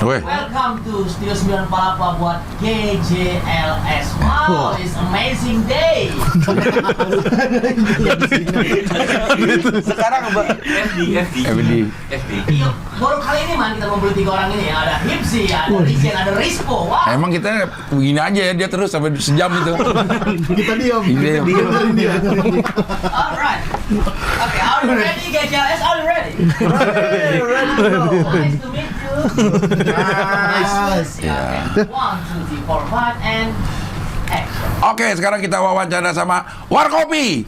Welcome to Studio 98 buat GJLS. Wow, it's amazing day. Sekarang FD. Baru kali ini man kita ngumpulin 3 orang ini. Ada Hipsi, ada Regen, ada Rispo. Wow. Emang kita begini aja ya, dia terus sampai sejam itu. Kita diam. Alright. Okay, are you ready GJLS? Are you ready? Nice to meet you. Nice. Yeah. 1, 2, 3, 4, 5 and action. Oke, sekarang kita wawancara sama Warkopi.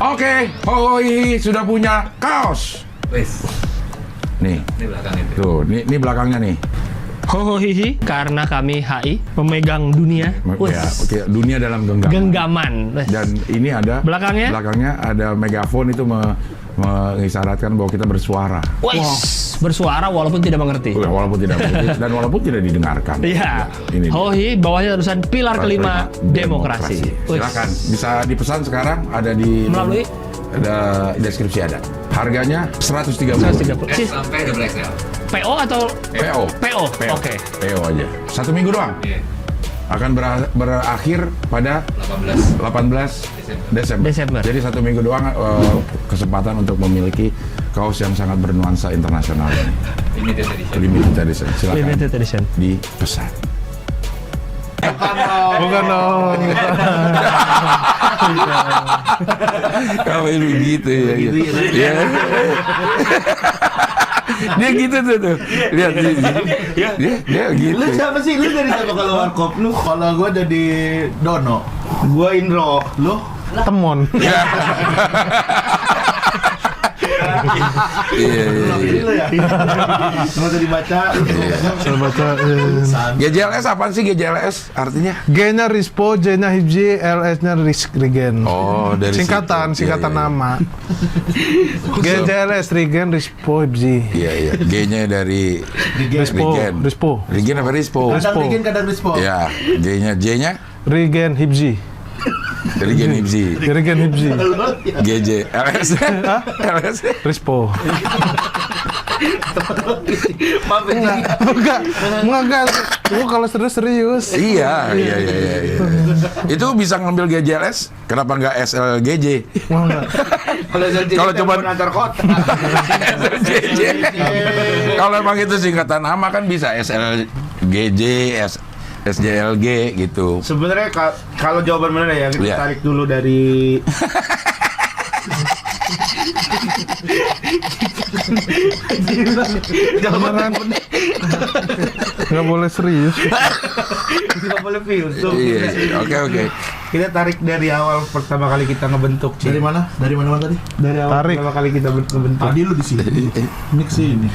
Oke, Hoi sudah punya kaos. Wes. Nih, Ini belakangnya. tuh, ini belakangnya nih. Hohohihi, karena kami HI pemegang dunia. Ya, oke, dunia dalam genggaman. Genggaman. Dan ini ada Belakangnya ada megafon itu mengisyaratkan bahwa kita bersuara. Wes, bersuara walaupun tidak mengerti. Walaupun tidak mengerti dan walaupun tidak didengarkan. Iya. Ini Hohi, bawahnya tulisan pilar kelima demokrasi. Silakan, bisa dipesan sekarang, ada di Melalui? Ada deskripsi ada. Harganya 130. 130. S sampai double XL. PO atau PO. PO? Oke. PO aja. 1 minggu doang. Iya. Akan berakhir pada 18 Desember. Jadi 1 minggu doang kesempatan untuk memiliki kaos yang sangat bernuansa internasional ini. Limited edition. Silakan Limited edition. dipesan. Bukan dong. Kamu begitu ya. Ya. Dia gitu tuh. Lihat dia gitu. Lu siapa sih? Lu dari siapa kalau warkop? Lu kalau gua jadi Dono. Gua Indro. Lu Temon. Iya. Lu ya. Semua tadi baca. Saya baca GJLS apaan sih GJLS artinya? G-nya Rispo, J-nya Hibji, LS-nya Regen. Oh, dari singkatan situ. Iya. nama. GJLS Regen, Rispo, Hibji. Iya. G-nya dari Rispo. Regen apa Rispo? Kadang Regen, kadang Rispo. Ya, J-nya Regen, Hibji. Regen Hibzi. Regen, Hibji. GJ LS. LS. Rispo. Maaf Enggak. Lu kalau serius. Iya. Itu bisa ngambil GJLS, kenapa nggak SLGJ? Kalau cuma antar kota. SLGJ. Kalau emang itu singkatan nama kan bisa SLGJ, SJLG gitu. Sebenarnya kalau jawaban benar ya kita tarik dulu dari Jawaban nggak boleh serius. nggak boleh filsuf. Iya. Oke. Kita tarik dari awal pertama kali kita ngebentuk. Dari mana? Dari mana tadi? Dari awal pertama kali kita ngebentuk. Tadi lu di sini. Ini sini.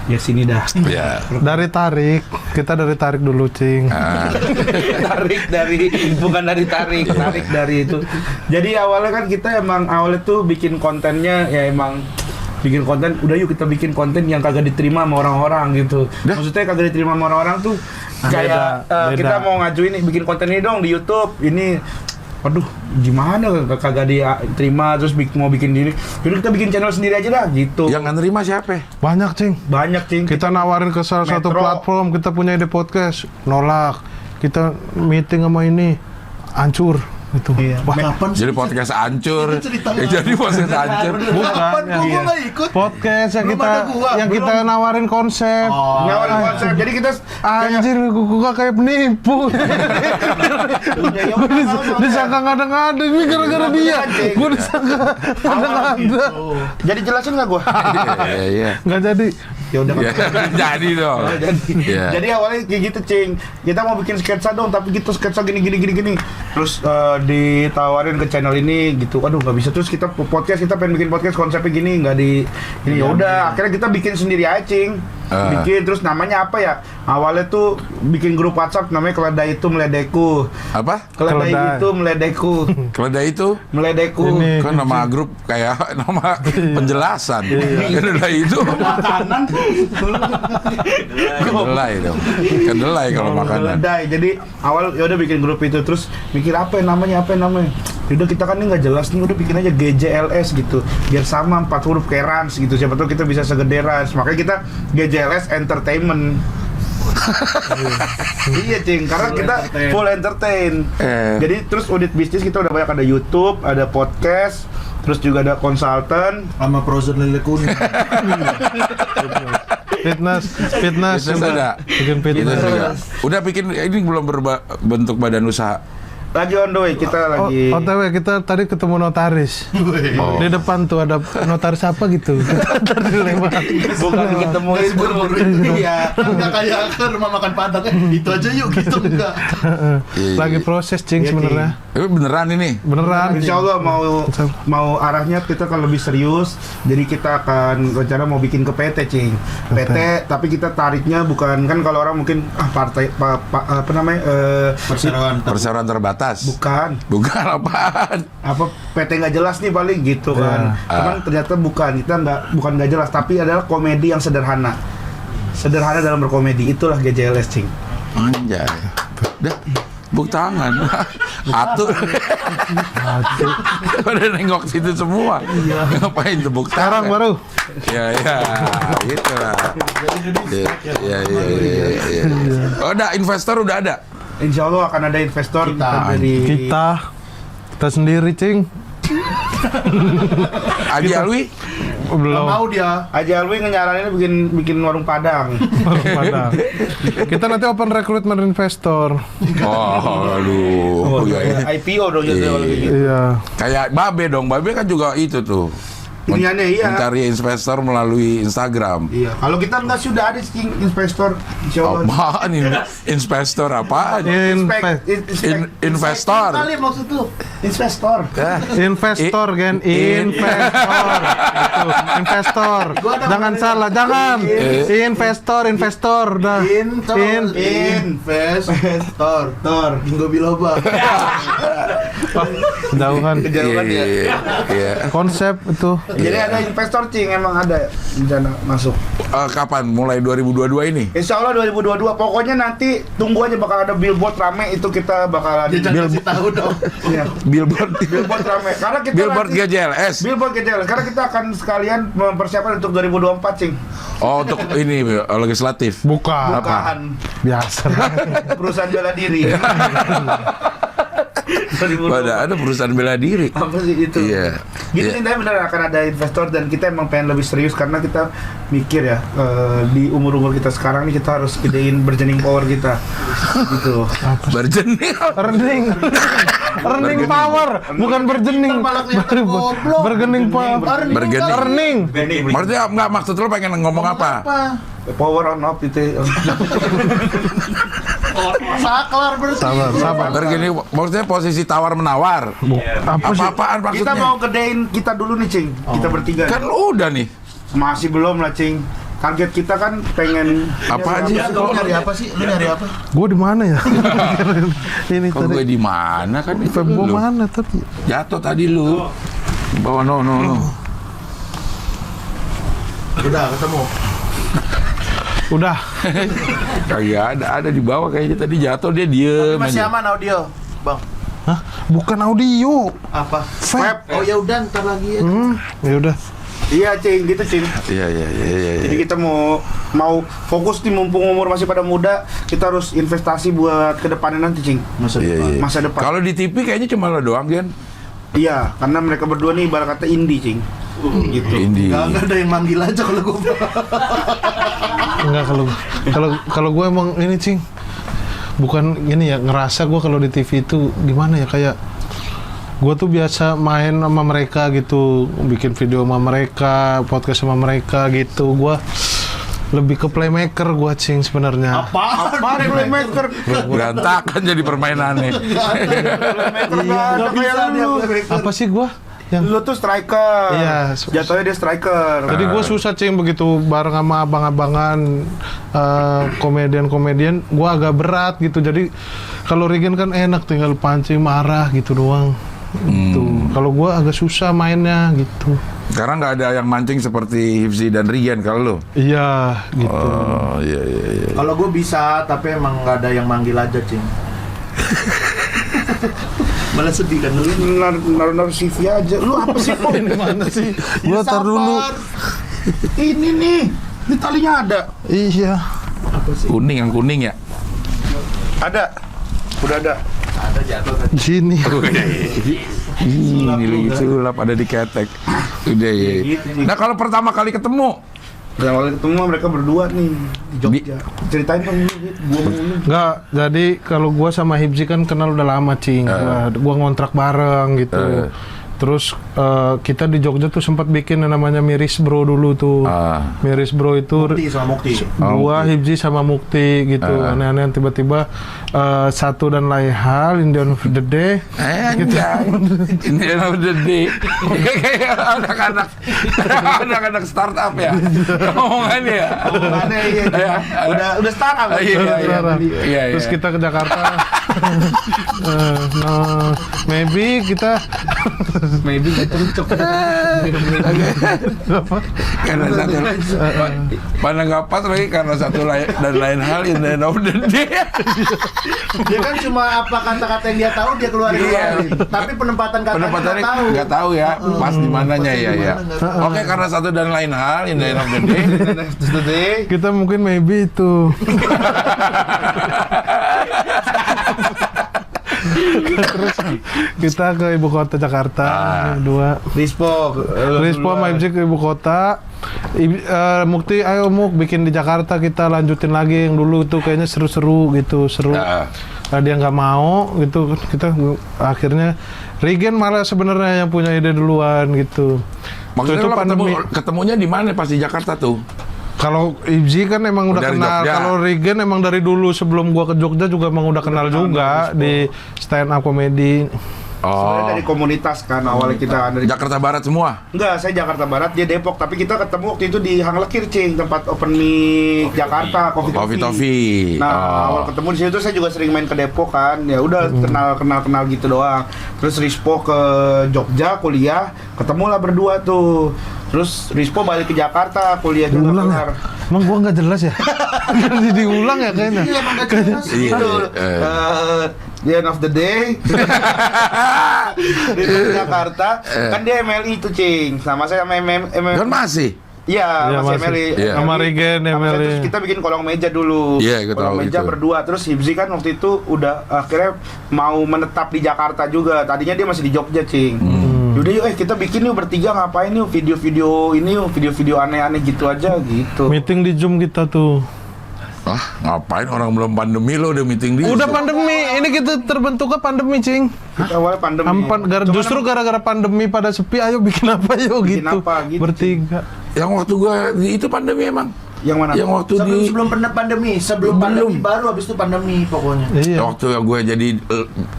Ya sini dah. Ya. Dari tarik dulu, Cing. Tarik dari itu. Jadi awalnya kan kita awalnya tuh bikin kontennya ya bikin konten, udah yuk kita bikin konten yang kagak diterima sama orang-orang gitu. Maksudnya kagak diterima sama orang-orang tuh kayak kita mau ngajuin nih bikin konten ini dong di YouTube. Ini waduh gimana kagak diterima, terus mau bikin diri. Jadi kita bikin channel sendiri aja dah gitu. Yang nggak nerima siapa? Banyak, Cing. Kita nawarin ke salah satu platform, kita punya ide podcast, nolak. Kita meeting sama ini, hancur. Itu. Iya. Kapan sih? Jadi podcast hancur. Jadi podcast hancur. Bukan, gua nggak ikut. Podcast yang kita nawarin konsep. Nawarin konsep. Jadi kita anjir, gua kayak penipu. Disangka ngada-ngada ini gara-gara dia. Gua disangka ngada-ngada. Jadi jelasin nggak gua? Iya. Nggak jadi. Ya udah. Jadi dong. Jadi awalnya kayak gitu, Cing. Kita mau bikin sketsa dong, tapi gitu sketsa gini. Terus ditawarin ke channel ini gitu. Aduh, nggak bisa. Terus kita pengen bikin podcast konsepnya gini, nggak di ini. Ya udah, akhirnya kita bikin sendiri aja, Cing. Bikin terus namanya apa ya? Awalnya tuh bikin grup WhatsApp namanya Keledai Itu Meledeku. Apa? Keledai Itu Meledeku. Keledai itu Meledeku. kan nama grup kayak nama penjelasan. Kedelai itu Makanan. kedelai dong. Kedelai kalau makanan. Keledai. Jadi awal ya udah bikin grup itu terus mikir apa ya namanya. Udah kita kan ini nggak jelas nih, udah bikin aja GJLS gitu biar sama 4 huruf kayak Rans gitu, siapa tahu kita bisa segede Rans, makanya kita GJLS Entertainment. Iya Cing, karena kita full entertain. Jadi terus unit bisnis kita udah banyak, ada YouTube, ada podcast, terus juga ada konsultan sama frozen lele kuning. Fitness ada. bikin fitness juga. Udah bikin ini belum berbentuk badan usaha. lagi on the way, kita lagi OTW kita tadi ketemu notaris. Di depan tuh ada notaris apa gitu. Kita tadi lewat. bukan ketemuin Buru-buru itu ya. Enggak kayak ke rumah makan Padang itu aja yuk gitu enggak. Lagi proses Cing sebenarnya. Tapi beneran ini. Beneran. Insya Allah mau arahnya kita akan lebih serius. Jadi kita akan rencana mau bikin ke PT Cing. PT tapi kita tariknya bukan kan kalau orang mungkin partai apa namanya Perseroan terbatas. bukan apaan? apa PT nggak jelas nih paling gitu kan. Cuman ternyata bukan, kita nggak jelas, tapi adalah komedi yang sederhana dalam berkomedi, itulah GJLS Cing. Anjay. Dah, buk tangan. Atuh. Pada nengok situ semua. Ngapain tepuk tangan? Sekarang baru. Ya, gitu lah. Ya. Oh, ada investor udah ada. Insya Allah akan ada investor Kita sendiri Cing. Aji Alwi Belum. Mau dia. Aji Alwi nyaranin bikin warung Padang. Padang. Kita nanti open recruitment investor. Iya. IPO dong jadi kalau gitu. Iya. Kayak Babe dong. Babe kan juga itu tuh. Iniannya iya. Mencari investor melalui Instagram. Iya. Kalau kita nggak sudah ada Cing investor. Insya Allah. Apaan ini? Investor apaan? Investor. Kali maksud lu. Investor. Investor kan, investor. Itu, investor. Jangan salah, jangan. Investor dah. Investor. Ginggo biloba. Jauhan. Kejauhan ya. Iya. Konsep itu. Jadi ada investor Cing, emang ada rencana masuk. Kapan? Mulai 2022 ini? Insya Allah 2022. Pokoknya nanti tunggu aja bakal ada billboard rame, itu kita bakalan Jangan kasih tahu dong. Iya. Billboard rame. Karena kita Billboard nanti- GJLS. Billboard GJLS. Karena kita akan sekalian mempersiapkan untuk 2024 Cing. Oh, untuk ini legislatif. Bukan. Bukaan Biasa. perusahaan bela diri. Ada perusahaan bela diri. Apa sih itu? Iya. Gitu Iya. intinya benar akan ada investor, dan kita emang pengen lebih serius karena kita mikir ya di umur kita sekarang nih kita harus gedein bargaining power kita. Gitu. Berjenis. Earning power, bukan berjening. Malah kelihatan goblok. Bergening power. Earning. Maksudnya enggak, maksud lo pengen ngomong apa? Power on off itu. Saklar bersih. Sabar. Bergini, maksudnya posisi tawar menawar. Apa-apaan Kita maksudnya? mau gedein kita dulu nih Cing. Kita bertiga. Kan udah nih. Masih belum lah Cing. Target kita kan pengen Apa aja? Lu nyari apa sih? Lu nyari apa? Gue di mana ya? Ini Kok gue di mana kan itu Febo lu. mana tapi? Jatuh tadi lu. Bawa no. Udah ketemu. Udah. Kagak ada di bawah kayaknya tadi jatuh dia diem Masih aja. aman audio, Bang. Hah? Bukan audio. Apa? Vape. Oh ya udah ntar lagi ya. Ya udah. Iya Cing, gitu Cing. Iya. Jadi kita mau fokus nih, mumpung umur masih pada muda, kita harus investasi buat kedepannya nanti Cing. Iya. Masa depan. Kalau di TV kayaknya cuma lo doang kan? Iya, karena mereka berdua nih ibarat kata indie Cing. Gitu. Indie. Enggak ada yang manggil aja kalau gua. Enggak, kalau gue emang ini Cing. Bukan ini ya, ngerasa gue kalau di TV itu gimana ya, kayak gue tuh biasa main sama mereka gitu, bikin video sama mereka, podcast sama mereka gitu. Gue lebih ke playmaker gue Cing sebenarnya. Apaan playmaker? Berantakan jadi permainannya. Playmaker nggak ada kayak lu. Apa sih gue? Lu tuh striker. Iya. Jatuhnya dia striker. Jadi gue susah Cing begitu bareng sama abang-abangan komedian-komedian, gue agak berat gitu. Jadi kalau Regen kan enak tinggal pancing marah gitu doang. Gitu. Kalau gue agak susah mainnya gitu. Karena nggak ada yang mancing seperti Hifzi dan Rian kalau lu. Iya gitu. Oh iya. Kalau gue bisa, tapi emang nggak ada yang manggil aja, Cing. Malah sedih kan lu. Naruh CV aja. Lu apa sih, Pok? Ini mana sih? Ya, Gue tar dulu. sabar. Ini nih. Ini talinya ada. Iya. Kuning, yang kuning ya. Ada. Udah ada. Ada jatuh tadi. Sini. Ini lagi sulap ada di ketek. Udah ya. Nah kalau pertama kali ketemu, Awalnya ketemu mereka berdua nih di Jogja. Ceritain dong gua mulu. Enggak, jadi kalau gua sama Hibzi kan kenal udah lama, Cing. Gua ngontrak bareng gitu. Terus kita di Jogja tuh sempat bikin yang namanya Miris Bro dulu tuh. Miris Bro itu Mukti sama Mukti. gua, Hibzi sama Mukti gitu. Aneh-aneh tiba-tiba satu dan lain hal in the end of the day. Ini udah di kayak anak-anak startup ya. Ngomongannya ya. Omongannya iya. Udah startup. Iya. Terus kita ke Jakarta. Maybe kita Maybe cocok. Karena satu mana nggak pas lagi karena satu dan lain hal in the end of the day. Dia kan cuma apa kata-kata yang dia tahu dia keluarin. Iya. Tapi penempatan katanya Penempatannya nggak tahu. nggak tahu ya pas di mananya ya. Oke, karena satu dan lain hal in the end of the day. kita mungkin maybe itu. Terus kita ke ibu kota Jakarta yang kedua. Rispo sama Hibzi ke ibu kota. Mukti, ayo Muk bikin di Jakarta, kita lanjutin lagi yang dulu tuh kayaknya seru-seru gitu, seru. Nah, dia nggak mau gitu, kita akhirnya Regen malah sebenarnya yang punya ide duluan gitu. Maksudnya itu lo pandemi. ketemunya di mana pas di Jakarta tuh? Kalau Hibzi kan emang udah Dari kenal, Jogja. kalau Regen emang dari dulu sebelum gua ke Jogja juga emang udah kenal juga di stand up comedy. Sebenarnya dari komunitas kan awalnya kita dari Jakarta Barat semua. Enggak, saya Jakarta Barat, dia Depok, tapi kita ketemu waktu itu di Hang Lekir, Cing, tempat open mic Jakarta, Coffee Toffee. Nah, awal ketemu di situ saya juga sering main ke Depok kan. Ya udah kenal gitu doang. Terus Rispo ke Jogja kuliah, ketemulah berdua tuh. Terus Rispo balik ke Jakarta, kuliahnya nggak Diulang kelar. ya? Emang gua nggak jelas ya? Diulang ya kayaknya? Iya, emang nggak jelas. Itu the end of the day di Jakarta kan dia MLI tuh, Cing, sama saya sama Kan masih. Iya, Iya, masih masih. MLI. Iya. Sama Regen, Sama saya, MLI. terus kita bikin kolong meja dulu. Iya, gue kolong tahu meja itu. berdua. Terus Hibzi kan waktu itu udah akhirnya mau menetap di Jakarta juga. Tadinya dia masih di Jogja, Cing. Yaudah yuk, kita bikin yuk bertiga, ngapain yuk, video-video ini yuk, video-video aneh-aneh gitu aja gitu. Meeting di Zoom kita tuh. Ngapain orang belum pandemi lo udah meeting di Udah pandemi, ini kita terbentuknya pandemi, Cing. Kita awalnya pandemi. Justru gara-gara pandemi pada sepi, ayo bikin apa yuk Bikin gitu. apa, gitu, Bertiga. Yang waktu gua itu pandemi emang. Yang mana? Yang waktu Sebelum pandemi, sebelum pandemi baru habis itu pandemi pokoknya. Iya. waktu gue jadi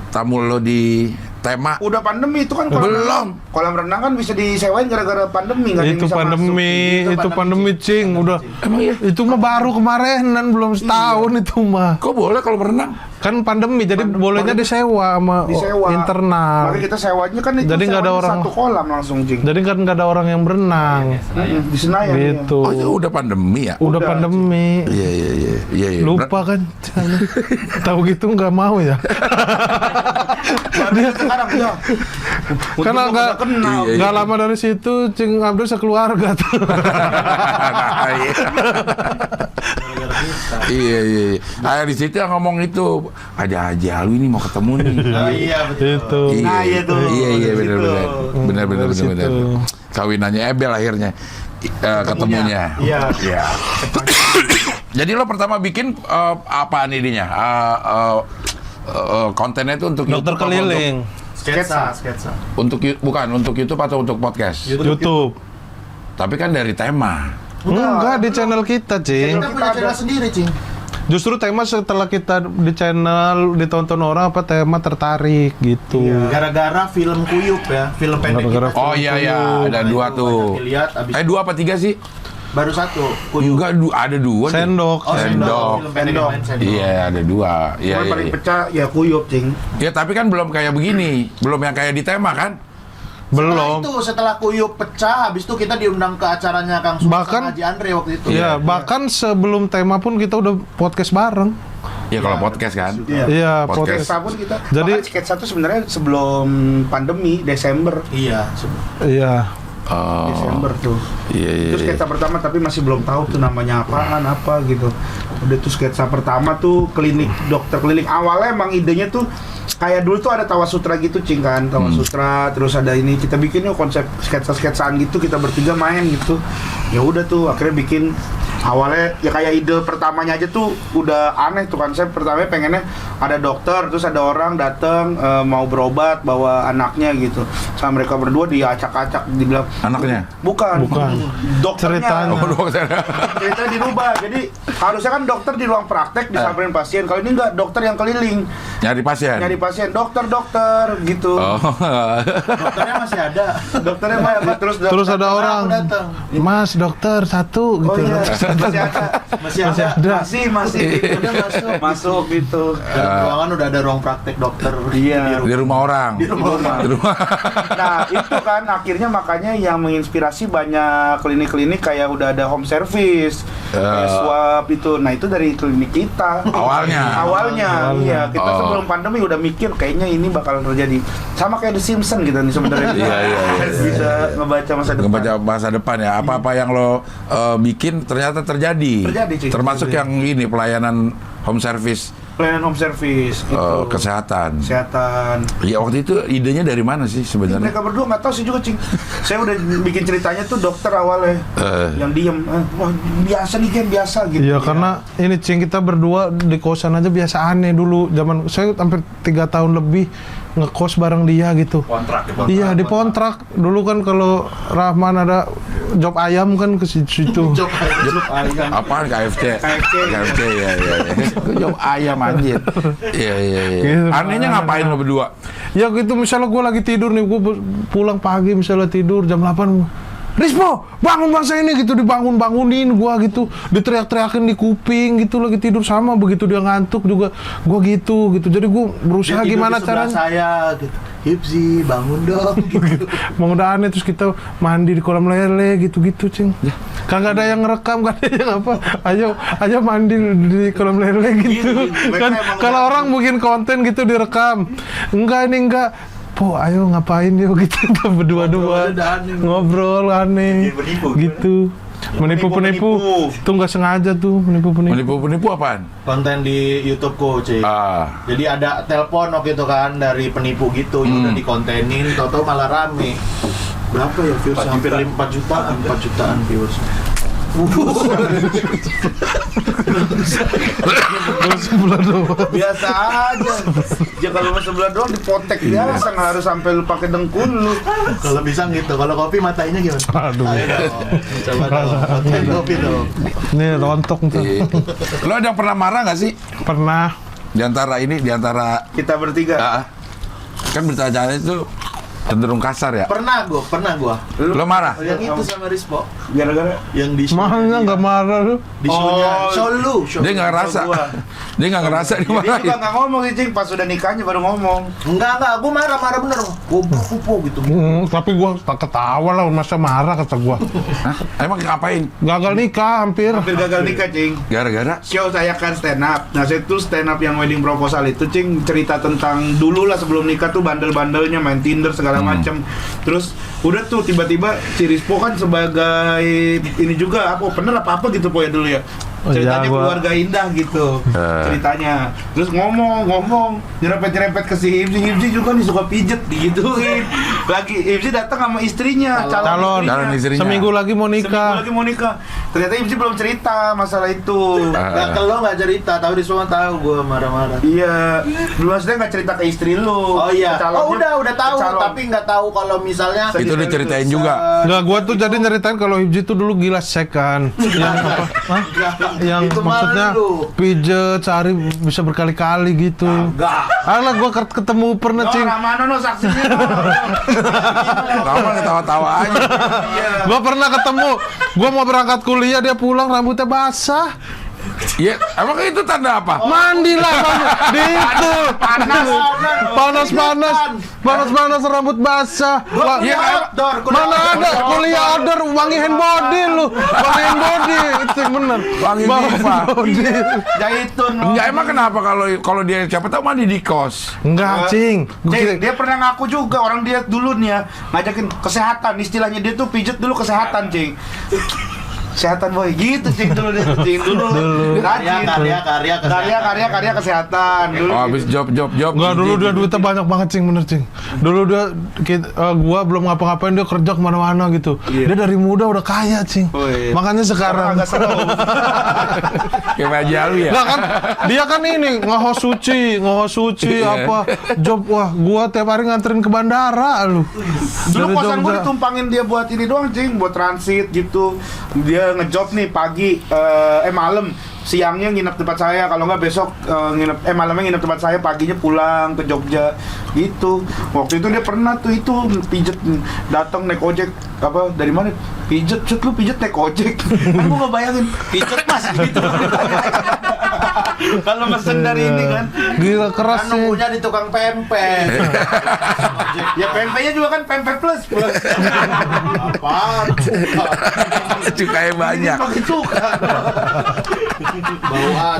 tamu lo di tema. Udah pandemi itu kan Belum. Kolam renang kan bisa disewain gara-gara pandemi, nggak ada yang Itu bisa pandemi, masuk. itu pandemi, Cing. Udah. Emang iya? Itu mah baru kemarinan, belum setahun itu mah. Kok boleh kalau berenang? Kan pandemi, jadi bolehnya disewa sama Disewa. internal. Makanya kita sewanya kan itu Jadi nggak ada sewanya orang- satu kolam langsung, Jing. Jadi kan nggak ada orang yang berenang. Di Senayan. Gitu. Oh itu udah pandemi ya? Udah Udah, pandemi. Iya. Lupa kan. Tahu gitu nggak mau ya. Dia sekarang ya. Karena nggak kenal. Iya. nggak lama dari situ Cing Abdul sekeluarga tuh. Iya. Di situ yang ngomong itu ada aja lu ini mau ketemu nih. Oh iya betul. Itu. Nah, iya tuh. Iya benar. Dari situ. Kawinannya Ebel akhirnya ketemunya. Iya. Jadi lo pertama bikin apaan ininya? Kontennya itu untuk Dokter YouTube apa keliling. Sketsa. bukan untuk YouTube atau untuk podcast? YouTube. Tapi kan dari tema. Enggak di channel kita, Cing. Kita punya channel sendiri, Cing. Justru tema setelah kita di channel ditonton orang apa tema tertarik gitu. Gara-gara film Kuyup ya, film pendek Gara-gara kita. Oh iya ada 2 tuh. Dilihat abis 2 apa 3 sih? baru 1 Kuyup. Enggak, ada 2. Sendok. Oh, Sendok. Film pendek yang main Sendok. Iya, ada 2. Iya, Yang paling iya. pecah ya Kuyup, Cing. Ya tapi kan belum kayak begini, belum yang kayak di tema kan? Belum. Setelah Kuyup pecah, habis itu kita diundang ke acaranya Kang Sultan Bahkan- sama Haji Andre waktu itu. Iya, bahkan sebelum tema pun kita udah podcast bareng. Ya kalau podcast kan. Iya, Podcast. podcast. Sketsa pun kita. Jadi- Bahkan sketsa tuh sebenarnya sebelum pandemi Desember. Iya. Iya. Oh. Desember tuh. Iya. Itu sketsa pertama tapi masih belum tahu tuh namanya apaan apa gitu. Udah tuh sketsa pertama tuh klinik dokter klinik. Awalnya emang idenya tuh kayak dulu tuh ada Tawa Sutra gitu, Cing kan. Tawa Sutra terus ada ini kita bikin yuk konsep sketsa-sketsaan gitu kita bertiga main gitu. Ya udah tuh akhirnya bikin awalnya ya kayak ide pertamanya aja tuh udah aneh tuh konsep pertamanya pengennya ada dokter terus ada orang datang mau berobat bawa anaknya gitu sama mereka berdua diacak-acak dibilang Anaknya? bukan dokternya Ceritanya. Oh, dokter. ceritanya dirubah jadi harusnya kan dokter di ruang praktek disamperin pasien kalau ini enggak dokter yang keliling Nyari pasien. nyari pasien dokter gitu Oh. Dokternya masih ada. dokternya mah Terus ada orang, Aku datang. Mas dokter 1 oh gitu. iya masih ada Masih ada. masih Udah masuk gitu Dalam ruangan udah ada ruang praktek dokter. Iya. Di rumah orang. Di rumah. Di rumah. Nah itu kan akhirnya makanya yang menginspirasi banyak klinik-klinik kayak udah ada home service, kayak swab itu. Nah itu dari klinik kita. Awalnya, iya kita Oh. sebelum pandemi udah mikir kayaknya ini bakal terjadi. Sama kayak The Simpsons gitu nih sebenarnya. Iya. Bisa ngebaca masa depan. Ngebaca masa depan ya. Apa-apa yang lo bikin ternyata terjadi. Terjadi, Cik. Termasuk yang ini pelayanan home service Pelayanan home service gitu. kesehatan. Kesehatan. Ya waktu itu idenya dari mana sih sebenarnya? Mereka berdua nggak tahu sih juga, Cing. Saya udah bikin ceritanya tuh dokter awalnya yang diem, wah biasa nih kan biasa gitu. Iya, karena ini Cing kita berdua di kosan aja biasa aneh dulu. Zaman saya hampir 3 tahun lebih ngekos bareng dia gitu. Kontrak. Iya, di kontrak. Dulu kan kalau Rahman ada job ayam kan ke situ. Job ayam. Apaan KFC? KFC ya. Job ayam anjir. Iya. Gitu, Anehnya ngapain lo berdua? Ya gitu, misalnya gue lagi tidur nih, gue pulang pagi misalnya tidur jam 8, Rispo, bangun bangsa ini gitu, dibangunin gua gitu, diteriak-teriakin di kuping gitu, lagi tidur sama begitu dia ngantuk juga, gua gitu. Jadi gua berusaha Dia tidur gimana di sebelah caranya. saya gitu. Hipsi, bangun dong gitu. Mau udah aneh terus kita mandi di kolam lele gitu-gitu, Cing. Kagak ada yang ngerekam, kagak ada yang apa. Ayo mandi di kolam lele gitu. Kan kalau orang bikin konten gitu direkam. Enggak. Po, ayo ngapain yuk gitu berdua-dua ngobrol aneh gitu. Menipu-penipu itu nggak sengaja tuh Menipu apaan? Konten di YouTube-ku, Cik. Jadi ada telepon waktu itu kan dari penipu gitu, yang udah dikontenin, tau-tau malah rame. Berapa ya views? Hampir 4 jutaan views. sebulan doang. Biasa aja. Ya kalau mau sebelah doang dipotek biasa, nggak harus sampai lu pakai dengkul lu. Kalau bisa gitu, kalau kopi matainya gimana? Aduh. Ayo dong. Coba dong, matain kopi dong. Ini rontok tuh. Lo ada yang pernah marah nggak sih? Pernah. Di antara Kita bertiga. kan bertanya itu cenderung kasar ya. Pernah gua. Lo marah? Yang itu sama Rispo. Gara-gara Yang di Mahnya nggak marah lu. di show-nya. Show Dia nggak ngerasa. Dia nggak ngerasa dia juga dimarahin. nggak ngomong sih, Cing. Pas sudah nikahnya baru ngomong. Enggak, gua marah bener. Kupu gitu. Tapi gua tak ketawa lah, masa marah kata gua. Hah? Emang ngapain? Gagal nikah hampir. Hampir gagal nikah, Cing. Gara-gara? Show saya kan stand up. Nah, saya tuh stand up yang wedding proposal itu, Cing, cerita tentang dulu lah sebelum nikah tuh bandel-bandelnya main Tinder segala macam. Terus udah tuh tiba-tiba si Rispo kan sebagai ini juga bener apa gitu ya dulu ya. Ceritanya keluarga indah gitu ceritanya. Terus ngomong nyerempet ke si Hipsi juga nih suka pijet digituin. Lagi Hipsi datang sama istrinya, calon istrinya. Seminggu lagi mau nikah. Ternyata Hipsi belum cerita masalah itu. Nah, kalau nggak cerita, tahu di semua tahu gua marah-marah. Iya, dulu maksudnya nggak cerita ke istri lu. Oh iya. Calonnya- Udah tahu, calon. tapi nggak tahu kalau misalnya Itu diceritain juga. Nggak, gua tuh jadi nyeritain kalau Hibji tuh dulu gila sek kan. Yang apa? Hah? yang Itu maksudnya malu. pijet sehari bisa berkali-kali gitu. Enggak. Alah gua ketemu pernah cing. Ramano saksinya. Rama ketawa-tawa aja. Gua pernah ketemu. Gua mau berangkat kuliah dia pulang rambutnya basah. Ya, emang itu tanda apa? Mandi lah di itu. Panas rambut basah. Wah, Iya, mana ada kuliah outdoor wangi hand body lu. Wangi hand body itu yang bener. Wangi Wangi diva. body. Jaitun. Enggak, emang kenapa kalau dia siapa tahu mandi di kos? Enggak, cing. Gua Cing, kira- dia pernah ngaku juga orang dia dulu nih ya ngajakin kesehatan, istilahnya dia tuh pijet dulu kesehatan, Cing. Kesehatan boy, gitu Cing dulu dia, Cing dulu. Rajin. Karya kesehatan dulu. Oh, habis job. Enggak, dulu dia duitnya banyak banget cing, bener cing. Dulu dia gua belum ngapa-ngapain dia kerja kemana-mana gitu. Iya. Dia dari muda udah kaya cing. Oh, iya. Makanya sekarang agak slow. Kayak Haji Alwi ya? Nggak kan, dia kan ini nge-host suci Iya. apa job, wah gua tiap hari nganterin ke bandara lu. Dulu Dari kosan gue Jogja. ditumpangin dia buat ini doang, Cing, buat transit gitu. Dia ngejob nih pagi, malam, siangnya nginep tempat saya, kalau nggak besok malamnya nginep tempat saya, paginya pulang ke Jogja gitu. Waktu itu dia pernah tuh itu pijet, datang naik ojek, apa dari mana? Pijet lu pijet naik ojek. Kan gua nggak bayangin pijet mas gitu. Kalau mesen dari ini kan, Gila keras Kan sih. nunggunya di tukang pempek. ya PMP-nya juga kan pempek plus. Apaan? Cukanya banyak. Pakai cuka. Bauan.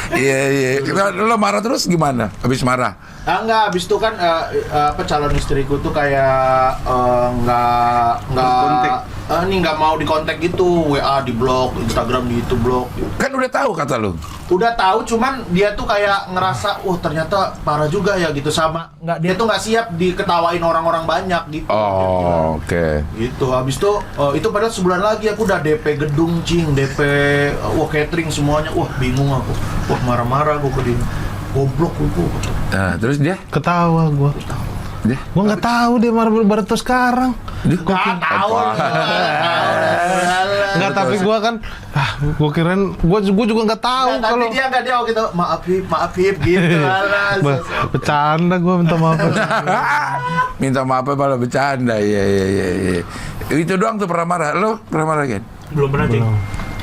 Iya. Lo marah terus gimana? Habis marah? Enggak, habis itu kan calon istriku tuh kayak nggak mau dikontak gitu, WA di blok, Instagram di itu blok. Kan udah tahu kata lo. Udah tahu, cuman dia tuh kayak ngerasa, wah ternyata parah juga ya gitu, sama dia tuh nggak siap diketawain orang-orang banyak gitu. Oh, oke. Gitu, habis itu padahal sebulan lagi aku udah DP gedung cing, DP catering semuanya, wah bingung aku, wah marah-marah aku ke dia, goblok aku. Nah, terus dia? Ketawa gua. Gua nggak tahu dia baru tuh sekarang. Nggak tahu. Enggak, tapi gua kan gua kirain gua juga nggak tahu Nah, kalau tapi dia nggak dia gitu, maaf Hip gitu. Alas. bercanda gua minta maaf. Minta maaf malah bercanda. Iya. Itu doang tuh pernah marah. Lo pernah marah kan? Belum pernah, Cing.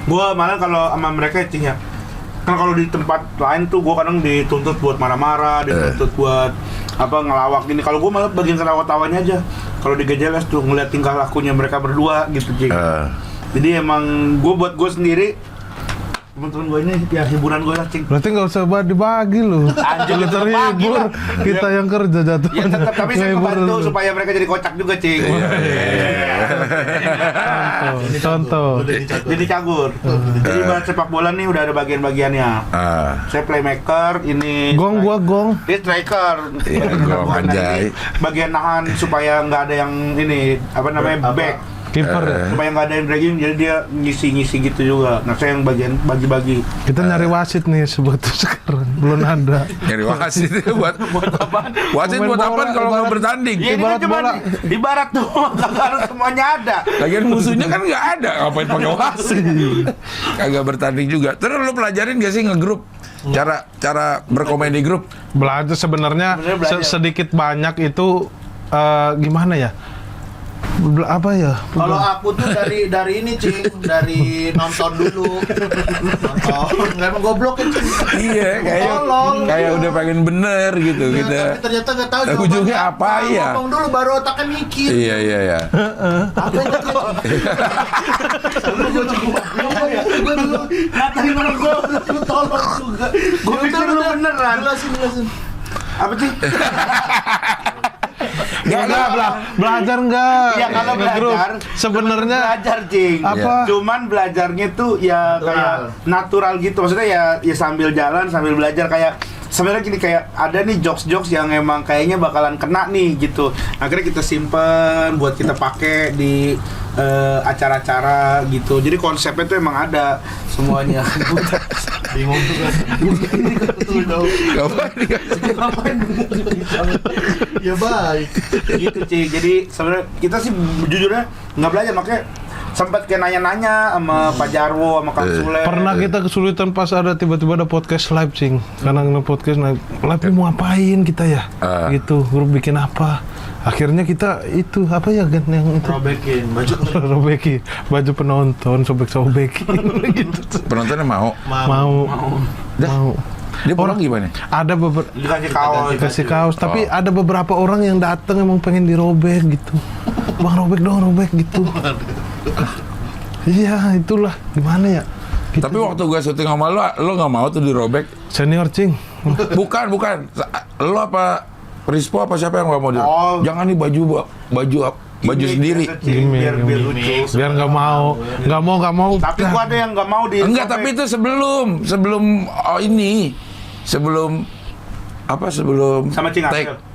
Gua malah kalau sama mereka, Cing, ya. Kan kalau di tempat lain tuh gua kadang dituntut buat marah-marah, dituntut buat ngelawak gini. Kalau gua malah bagian ketawa-tawanya aja. Kalau di GJLS tuh ngeliat tingkah lakunya mereka berdua gitu, Cing. Jadi emang gua buat gua sendiri, teman-teman gua ini ya hiburan gua lah, Cing. Berarti nggak usah dibagi lu. Anjir, Kita tetep bagi terhibur, lah. kita yang kerja jatuh. Ya tetap, tapi saya membantu supaya mereka jadi kocak juga, Cing. Contoh. Jadi cagur. Jadi buat sepak bola nih udah ada bagian-bagiannya. Saya playmaker, ini Gua gong. dia striker. Iya, gong, Nah, anjay. ini bagian nahan supaya nggak ada yang ini back. Kiper. Supaya nggak ada yang dragging, jadi dia ngisi-ngisi gitu juga. Nah, saya yang bagian bagi-bagi. Kita nyari wasit nih sebetulnya sekarang belum ada. Nyari wasit itu buat apaan? wasit buat Main apa bola, kalau nggak ibarat- bertanding? Ya, ini kan cuma bola. di barat doang, kagak harus semuanya ada. Lagian musuhnya kan nggak ada, ngapain pakai wasit? Kagak bertanding juga. Terus lu pelajarin gak sih ngegrup? Cara berkomedi grup? Belajar sebenarnya Sebenarnya belajar. sedikit banyak itu gimana ya? Apa ya? Kalau aku tuh dari ini cing, dari nonton dulu, nonton, nggak emang goblok kan cing. Iya, Tolong. kayak udah pengen bener gitu Ya, kita. tapi ternyata nggak tahu Nah, ujungnya apa ya? Ngomong dulu baru otaknya mikir. Iya. Apa yang tadi? Gue dulu ngatain orang gue, lu tolong juga. Gue pikir lu beneran. Jelasin. Apa sih? Belajar enggak? Ya kalau Ngegrup. belajar Sebenarnya belajar, Jing. apa? Cuman belajarnya tuh ya Natural. kayak natural gitu. Maksudnya ya sambil jalan sambil belajar, kayak sebenarnya gini, kayak ada nih jokes yang emang kayaknya bakalan kena nih gitu. Akhirnya kita simpen buat kita pakai di acara-acara gitu. Jadi konsepnya tuh emang ada semuanya. Bingung tuh kan. Ngapain? Ya baik. Gitu, Ci. Jadi sebenarnya kita sih jujurnya nggak belajar, makanya sempat kayak nanya-nanya sama Pak Jarwo sama Kang Sule. Pernah kita kesulitan pas ada tiba-tiba ada podcast live, Cing. Karena podcast live mau ngapain kita ya? Gitu, grup bikin apa? Akhirnya kita itu apa ya Gan yang itu Robekin baju. robekin baju penonton, sobek-sobekin gitu. Penontonnya mau. Mau. Dia pulang gimana? Ada beberapa Dikasih kaos. kaos, tapi ada beberapa orang yang datang emang pengen dirobek gitu. Bang robek gitu. Iya, itulah gimana ya? Gitu. Tapi waktu gua syuting sama lo nggak mau tuh dirobek? Senior, Cing. Bukan. Lo apa Rispo apa siapa yang nggak mau dirobek? Oh. Jangan nih baju sendiri. Biar lucu. Biar nggak mau. Tapi gua ada yang nggak mau di. Enggak, tapi itu sebelum sama Cing tag. April.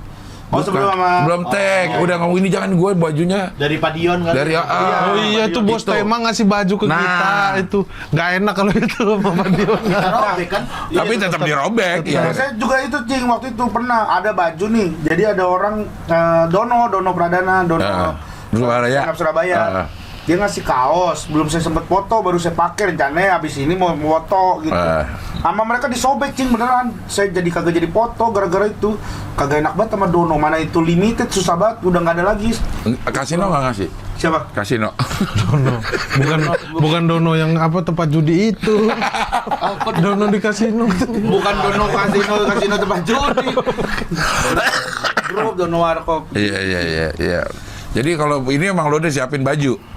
Oh, sebelum tag, udah ngomong ini jangan gue bajunya Dari Padion kan? dari Oh iya, itu bos Gitu. Tema ngasih baju ke Nah. kita itu nggak enak kalau itu sama Madiun. Kita robek kan? tapi tetap dirobek ya. Saya juga itu Cing, waktu itu pernah ada baju nih. Jadi ada orang Dono Pradana, Surabaya. Dia ngasih kaos, belum saya sempet foto, baru saya pakai rencananya habis ini mau foto gitu. Sama mereka disobek Cing beneran. Saya jadi kagak jadi foto gara-gara itu. Kagak enak banget sama Dono. Mana itu limited, susah banget, udah nggak ada lagi. Kasino nggak ngasih? Siapa? Kasino. Dono. Bukan Dono yang apa tempat judi itu. Dono di kasino. Bukan Dono kasino tempat judi. Grup Dono Warkop. Iya. Jadi kalau ini emang lo udah siapin baju.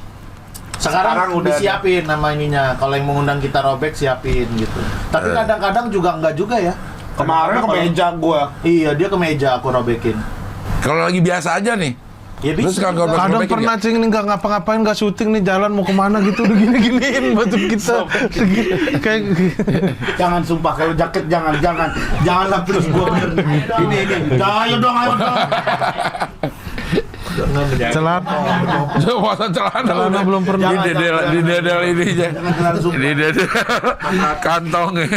Sekarang udah disiapin nama ininya. Kalau yang mengundang kita robek siapin gitu. Tapi kadang-kadang juga enggak juga ya. Kemarin ke meja gua. Iya, dia ke meja aku robekin. Kalau lagi biasa aja nih. Ya Terus bisa. kalau Kadang robekin pernah Cing nih nggak ngapa-ngapain, nggak syuting nih, jalan mau kemana gitu udah gini-giniin baju kita. Kayak Jangan sumpah kalau jaket janganlah terus gua bener. Ini. Ayo dong. celana Masa celana belum pernah. di dedel ini aja. Jangan terlalu sumpah. Di dedel kantongnya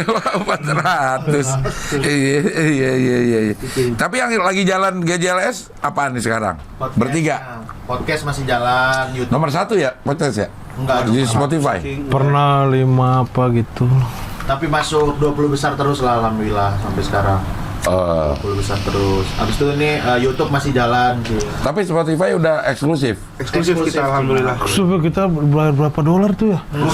400. Iya. Tapi yang lagi jalan GJLS apaan nih sekarang? Podcast. Bertiga. Podcast masih jalan, YouTube. Nomor 1 ya podcast ya? Enggak, Di Spotify. Pernah 5 apa gitu. Tapi masuk 20 besar terus lah alhamdulillah sampai sekarang. 20 besar terus. Habis itu ini YouTube masih jalan sih. Tapi Spotify udah eksklusif. Eksklusif kita alhamdulillah. Coba kita bayar berapa dolar tuh ya? Nggak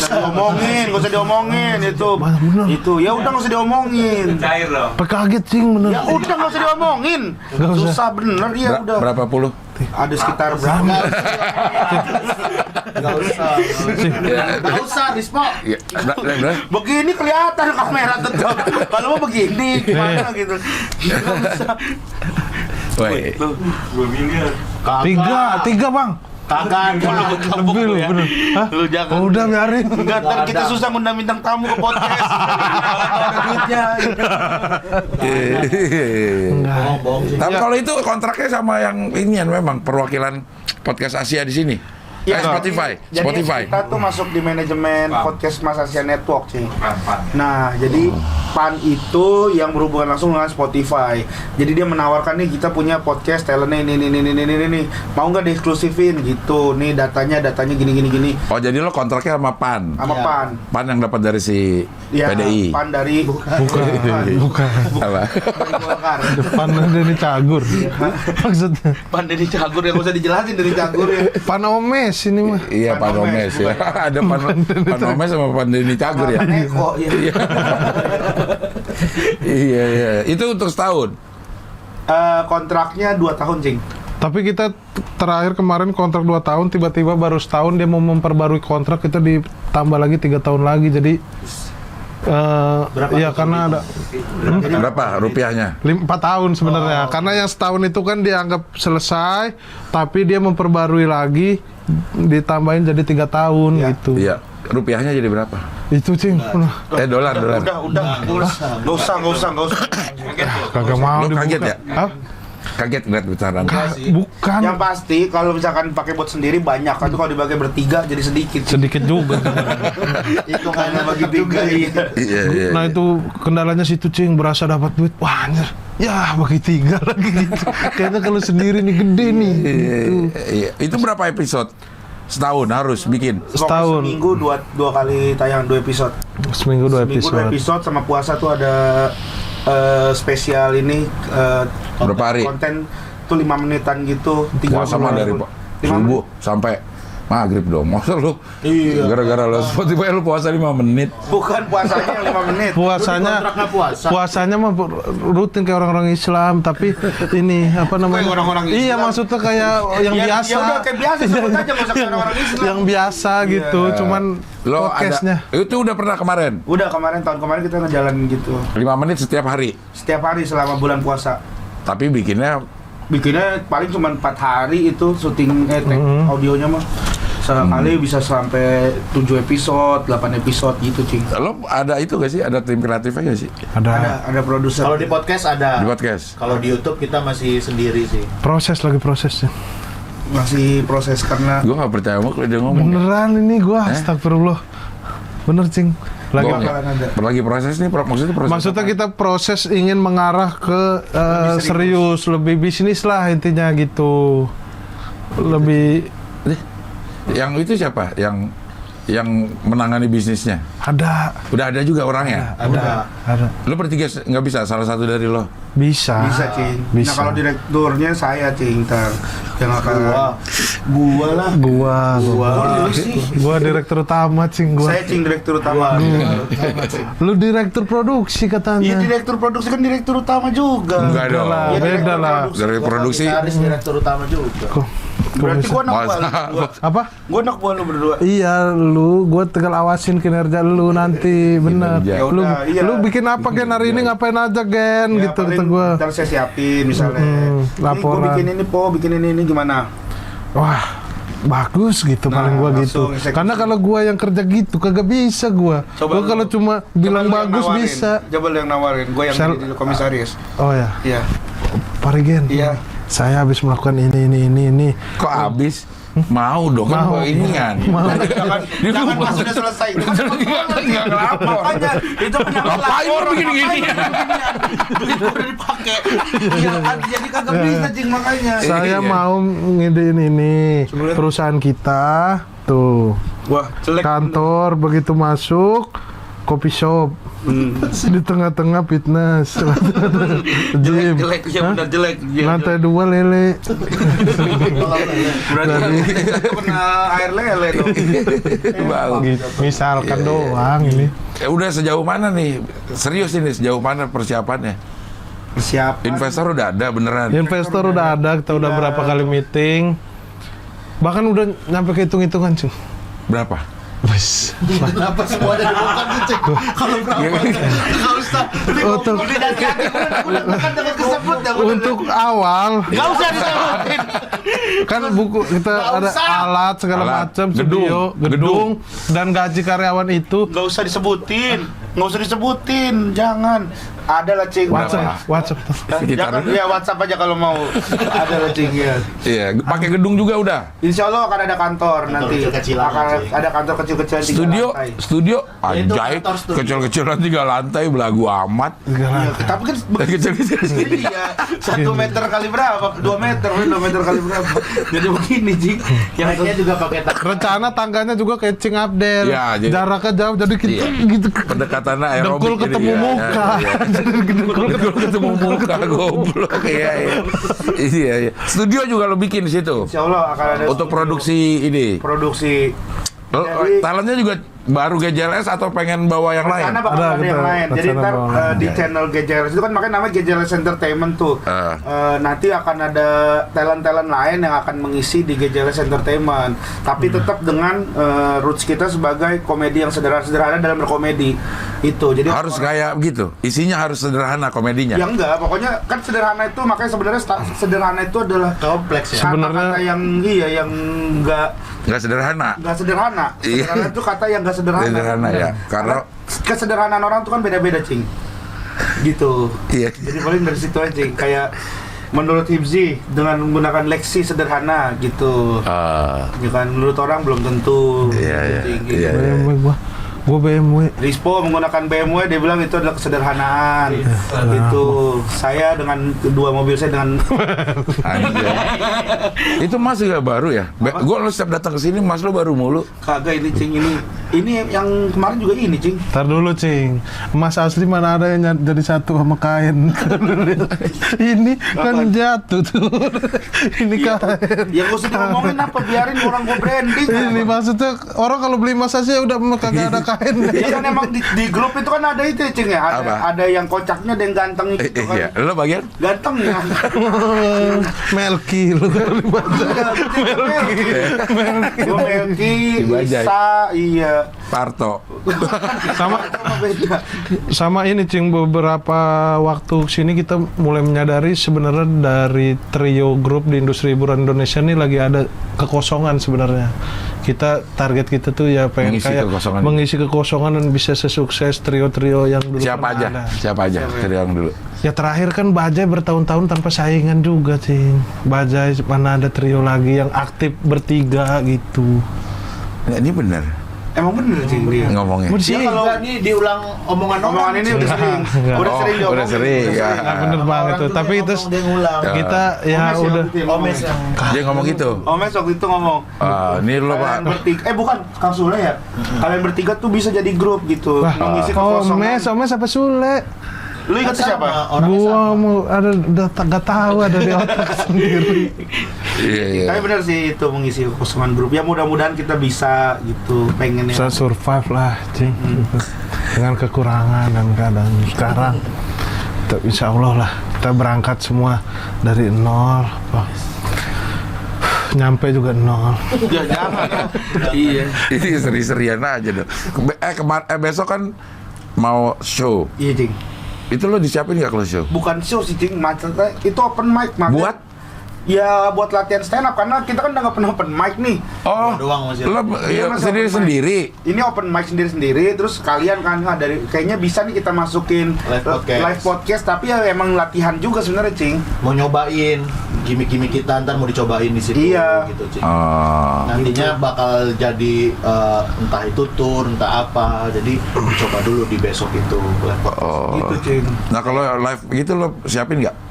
usah diomongin itu. Banyak bener. Itu ya udah nggak usah diomongin. Cair dong. Kaget Cing bener. Ya udah nggak usah diomongin. Nggak usah. Susah bener ya udah. Berapa puluh? Ada sekitar berapa? Enggak usah, Rispo. Ya, Begini kelihatan kamera tetap. Kalau mau begini gimana gitu. Nggak usah. Woi. 2 miliar. Tiga Bang. Kagak. Lebih lu bener. Hah? Lu jangan. Udah biarin. Enggak, ntar kita susah ngundang bintang tamu ke podcast. Kalau ada duitnya. Bohong sih. Tapi kalau itu kontraknya sama yang ini memang perwakilan podcast Asia di sini. Spotify. Jadi Spotify. kita tuh masuk di manajemen podcast Mas Asia Network sih. Nah, jadi PAN itu yang berhubungan langsung dengan Spotify. Jadi dia menawarkan nih kita punya podcast talentnya ini. Mau nggak dieksklusifin gitu. Nih datanya gini. Oh, jadi lo kontraknya sama PAN. Sama Ya. PAN. PAN yang dapat dari si Ya, PDI. PAN dari Bukan. dari Apa? Golkar. Depan ada nih cagur. Maksudnya PAN dari Cagur ya, nggak usah dijelasin dari Cagur ya. Pan Omes ini mah. Iya, Pan Omes ya. Ada Pan Omes sama Pan Denny Cagur ya. Pan Eko ya. Iya. Itu untuk setahun. Kontraknya 2 tahun, Cing. Tapi kita terakhir kemarin kontrak 2 tahun, tiba-tiba baru setahun dia mau memperbarui kontrak, kita ditambah lagi 3 tahun lagi. Jadi ya karena ada Berapa rupiahnya? 4 tahun sebenarnya. Karena yang setahun itu kan dianggap selesai, tapi dia memperbarui lagi, ditambahin jadi 3 tahun gitu. Iya. Rupiahnya jadi berapa? Itu Cing. Dolar. Udah. Nggak usah. Kagak mau Lo kaget dibuka. ya? Hah? Kaget ngeliat bicaraan. Bukan. Yang pasti kalau misalkan pakai bot sendiri banyak, tapi kalau dipakai bertiga jadi sedikit. Sedikit juga. Itu karena bagi tiga. Iya. Nah itu kendalanya situ Cing, berasa dapat duit. Wah anjir, ya bagi 3 lagi gitu. Kayaknya kalau sendiri nih gede nih. Gitu. Iya. Itu berapa episode? setahun harus bikin. Setahun. Seminggu dua kali tayang 2 episode. Seminggu 2 Seminggu 2 episode. episode sama puasa tuh ada spesial ini Berapa hari? konten tuh 5 menitan gitu. Puasa mah dari 5 subuh sampai maghrib dong. Masa lu Iya. gara-gara lu Spotify lu puasa 5 menit. Bukan puasanya yang 5 menit. Puasanya Kontraknya puasa. puasanya mah rutin kayak orang-orang Islam, tapi ini apa namanya? Kayak orang-orang Islam. Iya, maksudnya kayak yang Ya, biasa. ya udah kayak biasa, sebut aja nggak usah kayak orang-orang Islam. Yang biasa gitu, cuman Lo podcastnya. ada itu udah pernah kemarin Udah tahun kemarin kita ngejalanin gitu. 5 menit setiap hari. Setiap hari selama bulan puasa. Tapi bikinnya Paling cuma 4 hari itu syuting take audionya mah. Sekali bisa sampai 7 episode, 8 episode gitu, Cing. lo ada itu gak sih? Ada tim kreatifnya gak sih? Ada produser. Kalau di podcast ada. Di podcast. Kalau di YouTube kita masih sendiri sih. Prosesnya. Masih proses karena Gue gak percaya sama kalau dia ngomong. Beneran ini gua astagfirullah. Bener, Cing. Bohong ya? bakalan ada. Lagi proses nih, maksudnya proses Maksudnya apa? kita proses ingin mengarah ke serius, lebih bisnis lah intinya gitu. Lebih Yang itu siapa? Yang menangani bisnisnya? ada Udah ada juga orangnya? ada. Lo bertiga nggak bisa? Salah satu dari lo? Bisa, Cing. bisa. Nah, kalau direkturnya saya, Cing, ntar yang akan Gua lah. Gua direktur utama, Cing, gua. saya, Cing, direktur utama. Lu direktur produksi Iya, katanya. direktur produksi kan direktur utama juga. Enggak dong. lah, Iya, beda direktur lah. Dari produksi. Komisaris direktur utama juga. Berarti gua anak Masa? buah. Apa? Gua anak buah lu berdua. Iya, gua tinggal awasin kinerja lu nanti, bener. Kinerja. Lu, Yaudah, iya. lu bikin apa Gen hari ini, ngapain aja Gen, Ya, gitu paling kata gua. ntar saya siapin misalnya. Ini laporan. gua bikin ini gimana? Wah, bagus gitu Nah, paling gua gitu. langsung eksekusi. Karena kalau gua yang kerja gitu kagak bisa gua. Gua kalau cuma bilang Coba lu yang bagus nawarin. bisa. Coba lu yang nawarin, gua yang jadi komisaris. Oh ya, Iya. Pak Regen. Iya. Saya habis melakukan ini. Kok habis? Mau dong kan Mau. ini kan. Jangan pas sudah selesai. Nggak ngelapor. Makanya itu Ngapain lu bikin gini? Duit gua udah dipakai. Iya kan, jadi kagak bisa, Cing, makanya. Saya Iya. mau ngedein ini perusahaan kita tuh. Wah, jelek. Kantor begitu masuk kopi shop. Di tengah-tengah fitness. Gym. Jelek, iya benar jelek. Iya, Lantai 2 lele. Berarti itu kena air lele dong. Bau. Gitu. Misalkan doang ini. Ya udah sejauh mana nih? Serius ini sejauh mana persiapannya? Siap. Investor udah ada beneran. Investor udah ada, kita udah berapa kali meeting. Bahkan udah nyampe ke hitung-hitungan, Cing. Berapa? Wes. Kenapa semuanya dibongkar sih, Cek? Kalau berapa? Enggak usah. Untuk Kan jangan kesebut ya. untuk awal Enggak usah disebutin. kan buku kita ada alat segala Alat, macam, gedung, studio, gedung dan gaji karyawan itu Nggak usah disebutin, jangan. Ada lah, Cing. WhatsApp. Sekitar. Jangan, ya WhatsApp aja kalau mau. Ada lah, Cing, ya. Iya, pakai gedung juga udah. Insya Allah akan ada kantor nanti. kecil-kecilan Akan aja. ada kantor kecil-kecilan 3 Studio, lantai. studio, Itu anjay, kantor studio. kecil-kecilan 3 lantai belagu amat. Iya, tapi kan Kecil-kecil. iya, 1 meter kali berapa? 2 meter, 2 meter kali berapa? Jadi begini, Cing. Yang Naiknya juga pakai Rencana tangganya juga kayak Cing Abdel. Ya, jadi- Jaraknya jauh jadi kita Iya. gitu. Pendekatannya aerobik. Dengkul jadi ketemu ya, muka. ya, ya. Dengkul ketemu muka, goblok. Iya. Iya. Studio juga lo bikin di situ. Insya Allah akan ada Untuk produksi ini. produksi. Lo, Jadi- talentnya juga baru GJLS atau pengen bawa yang lain? Rencana bakal Ada, ada yang kita lain. Jadi rencana ntar bawa di channel GJLS itu kan makanya namanya GJLS Entertainment tuh. Nanti akan ada talent-talent lain yang akan mengisi di GJLS Entertainment. Tapi tetap dengan roots kita sebagai komedi yang sederhana dalam berkomedi. Itu. Jadi Harus kayak gitu. Isinya harus sederhana komedinya. ya enggak, pokoknya kan sederhana itu makanya sebenarnya sederhana itu adalah kompleks ya. Sebenarnya- kata-kata yang yang enggak Nggak sederhana. sederhana. Iya. Sederhana itu kata yang enggak sederhana. Sederhana ya. Karena Kesederhanaan orang tuh kan beda-beda, Cing. Gitu. iya. Jadi paling dari situ aja, Cing. Kayak menurut Hibzi dengan menggunakan leksi sederhana gitu. Ya kan menurut orang belum tentu. Iya, iya, Cing, gitu. iya. Gua Gue BMW. Rispo menggunakan BMW, dia bilang itu adalah kesederhanaan. Itu saya dengan kedua mobil saya dengan Itu Mas juga baru ya? Gue lo setiap datang ke sini Mas lo baru mulu. kagak ini Cing, ini yang kemarin juga ini Cing. Ntar dulu Cing, emas asli mana ada yang jadi satu sama kain. Ini kan jatuh tuh. Ini kain. Ya gak usah ngomongin apa, biarin orang gue branding. Ini maksudnya orang kalau beli emas asli udah kagak ada kain. Iya kan emang di grup itu kan ada itu ya Cing ya, ada yang kocaknya, ada yang ganteng gitu kan. Iya, lo bagian? Ganteng ya. Melki lu kan Melki, Bajai. Isa, iya. Parto. Sama ini Cing, beberapa waktu sini kita mulai menyadari sebenarnya dari trio grup di industri hiburan Indonesia ini lagi ada kekosongan sebenarnya. Target kita tuh ya pengen mengisi kekosongan dan bisa sesukses trio-trio yang dulu Siapa aja trio yang dulu? Ya terakhir kan Bajai bertahun-tahun tanpa saingan juga Cing. Bajai mana ada trio lagi yang aktif bertiga gitu. Nah, ini benar. Emang bener Cing dia ngomongnya. Ya kalau ini diulang omongan ini udah sering. Udah sering. Nggak bener banget tuh. Tapi itu kita ya udah. Omes yang Dia ngomong gitu. Omes waktu itu ngomong. Ini lo Pak. Kalian bertiga, bukan Kang Sule ya. Kalian bertiga tuh bisa jadi grup gitu, mengisi kekosongan. Omes apa Sule? Lu ingat siapa? Gua mau udah gak tahu ada di otak sendiri. Iya. Tapi benar sih itu mengisi kekosongan grup. Ya mudah-mudahan kita bisa gitu, pengennya. Bisa survive lah, Cing. Dengan kekurangan dan keadaan sekarang. Insya Allah lah, kita berangkat semua dari nol. Nyampe juga nol. Ya jangan. Iya. Ini seri-serian aja dong. Besok kan mau show. Iya Cing. Itu lo disiapin nggak kalau show? Bukan show sih Cing, maksudnya itu open mic. Buat? Ya buat latihan stand up, karena kita kan udah nggak pernah open mic nih. Oh, doang masih. lo Iya, masih sendiri-sendiri. Ini open mic sendiri-sendiri, terus kalian kan dari kayaknya bisa nih kita masukin live podcast, tapi ya emang latihan juga sebenarnya Cing. Mau nyobain gimmick-gimmick kita, ntar mau dicobain di situ. Iya. Gitu Cing. Oh. Nantinya bakal jadi entah itu tour, entah apa. Jadi coba dulu di besok itu live podcast. Oh. Gitu Cing. Nah kalau live gitu lo siapin nggak?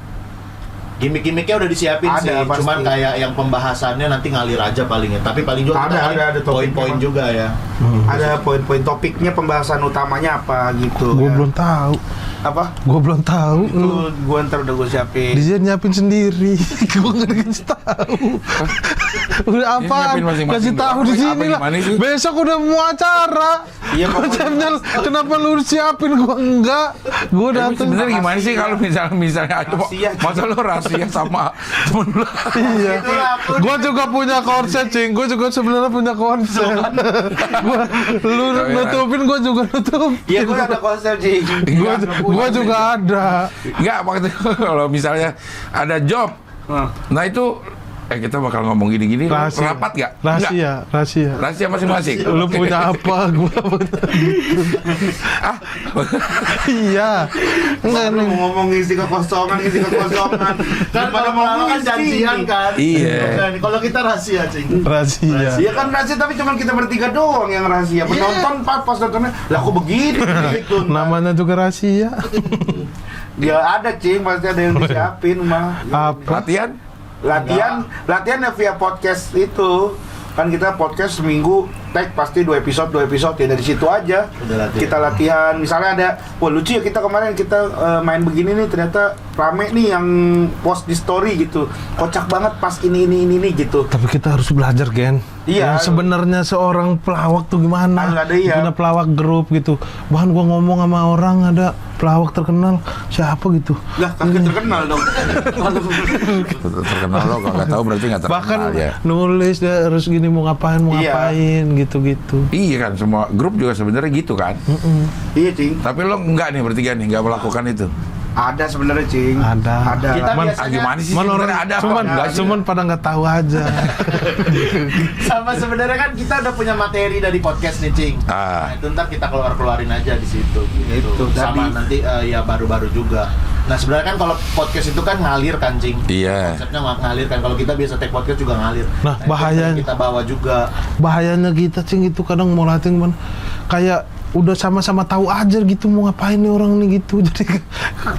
Gimmick-gimmicknya udah disiapin Ada, sih, pasti. cuman kayak yang pembahasannya nanti ngalir aja palingnya. Tapi paling juga kita Ada poin-poin juga ya. Ada poin-poin topiknya, pembahasan utamanya apa gitu. Gue ya. belum tahu. Apa? Gue belum tahu. Itu gua ntar udah gue siapin. Dia nyiapin sendiri. Gue nggak dikasih tahu. Udah apa? nyiapin masing-masing Kasih doang. tahu di Apa sini lah. gimana sih? Besok udah mau acara. Iya, Konsepnya kenapa lu siapin? Gue enggak. Gue Tapi datang. sebenarnya gimana sih kalau misalnya ada Rahasia. masa lo rahasia sama temen lo? Iya. Gue juga punya konsep, Cing. Gue juga sebenarnya punya konsep. Lu nutupin, gue juga nutupin. Iya, gue ada konsep Cing. Gue juga ada. Enggak, maksudnya kalau misalnya ada job, nah itu kita bakal ngomong gini-gini, Rahasia. rapat nggak? Rahasia. Rahasia masing-masing. Lu punya apa? Gue punya. Iya. Enggak Lu nih. mau ngomong isi kekosongan. Kan kalau mau kan janjian kan. Iya. Kalau kita rahasia, Cing. Rahasia. Iya kan rahasia, tapi cuma kita bertiga doang yang rahasia. Penonton pas nontonnya, lah kok begini gitu. Namanya juga rahasia. Ya ada Cing, pasti ada yang disiapin mah. Apa? Latihan ya via podcast itu. Kan kita podcast seminggu tag pasti 2 episode ya, dari situ aja. Kita latihan. Misalnya ada, wah lucu ya kita kemarin main begini nih, ternyata rame nih yang post di story gitu. Kocak banget pas ini gitu. Tapi kita harus belajar, Gen. Iya. Yang sebenarnya seorang pelawak tuh gimana? Ada, iya. Gimana pelawak grup gitu. Bahkan gua ngomong sama orang ada pelawak terkenal, siapa gitu. Lah, kagak terkenal dong. Terkenal lo kalau nggak tahu berarti nggak terkenal Bahkan ya. nulis dia harus gini mau ngapain gitu-gitu. Iya kan, semua grup juga sebenarnya gitu kan. Iya Cing. Tapi lo enggak nih bertiga nih, nggak melakukan itu. Ada sebenarnya Cing. Ada. Kita Man, biasanya Gimana sih? orang Sebenarnya ada apa? cuman Enggak sih? cuman pada nggak tahu aja. sama sebenarnya kan kita udah punya materi dari podcast nih, Cing. Ah. Nah, itu ntar kita keluarin aja di situ gitu. Itu, Sama tadi. nanti ya baru-baru juga. Nah, sebenarnya kan kalau podcast itu kan ngalir kan, Cing. Iya. Konsepnya ngalir kan. Kalau kita biasa take podcast juga ngalir. Nah, itu bahayanya- kita bawa juga. Bahayanya kita, Cing, itu kadang mau latihan kayak udah sama-sama tahu aja gitu mau ngapain nih orang nih gitu. Jadi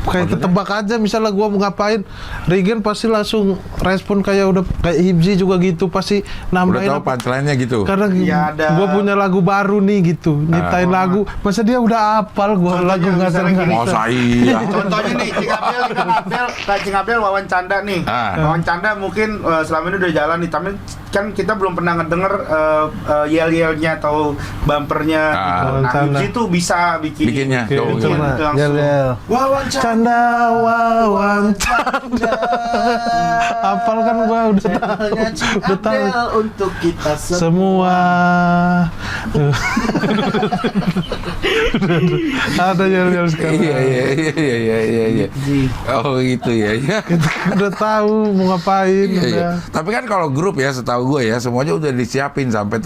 kayak ketebak aja, misalnya gua mau ngapain, Regen pasti langsung respon kayak udah kayak Hibzi juga gitu, pasti nambahin Udah tahu punchline-nya gitu. karena Ya, ada. gua punya lagu baru nih gitu, nyiptain lagu, masa dia udah hafal gua lagu ngasal-ngasal. Oh saya. Contohnya nih, Cing Abel Wawan Canda nih. Wawan Canda mungkin selama ini udah jalan nih, tapi kan kita belum pernah ngedenger yel-yelnya atau bumpernya gitu. Wawan Nah, Canda. Hibzi tuh bisa Bikinnya. Oke, Tuh, coba. langsung. Yel-yel. Wawan Canda, Wawan Canda. Hafal kan gua udah tahu. untuk kita Semua ada yel-yel sekarang. Iya. Oh gitu ya. Udah tahu mau ngapain. Iya. Udah. Tapi kan kalau grup ya, setahu gue ya, semuanya udah disiapin sampai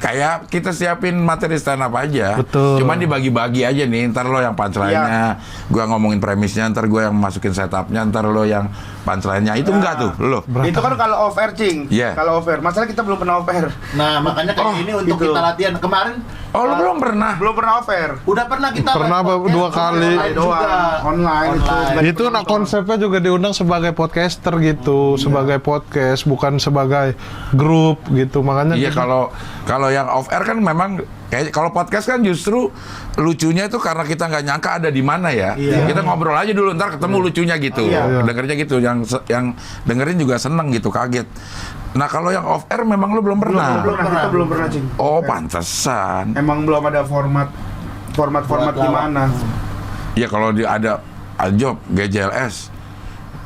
kayak kita siapin materi stand up aja. Betul. Cuman dibagi-bagi aja nih. Ntar lo yang punchline-nya, gue ngomongin premisnya, ntar gue yang masukin setupnya, ntar lo yang punchline-nya. Itu enggak tuh, lo. Itu kan kalau off air, Cing. Iya. Kalau off air. Masalah kita belum pernah off air. Nah, makanya kayak ini untuk gitu. kita latihan. Kemarin Oh, lo belum pernah? Belum pernah off air. udah pernah kita Pernah, live podcast, 2 kali. online juga. Online itu. Itu konsepnya juga diundang sebagai podcaster gitu, sebagai podcast, bukan sebagai grup gitu. Makanya Iya, kita- kalau yang off air kan memang kayak kalau podcast kan justru lucunya itu karena kita nggak nyangka ada di mana ya. Iya. Kita ngobrol aja dulu, ntar ketemu lucunya gitu. Iya. Dengernya gitu, yang dengerin juga seneng gitu, kaget. Nah kalau yang off air memang lu belum pernah. Kita belum pernah, Cing. Oh pantesan. Emang belum ada format gimana. Ya kalau ada job GJLS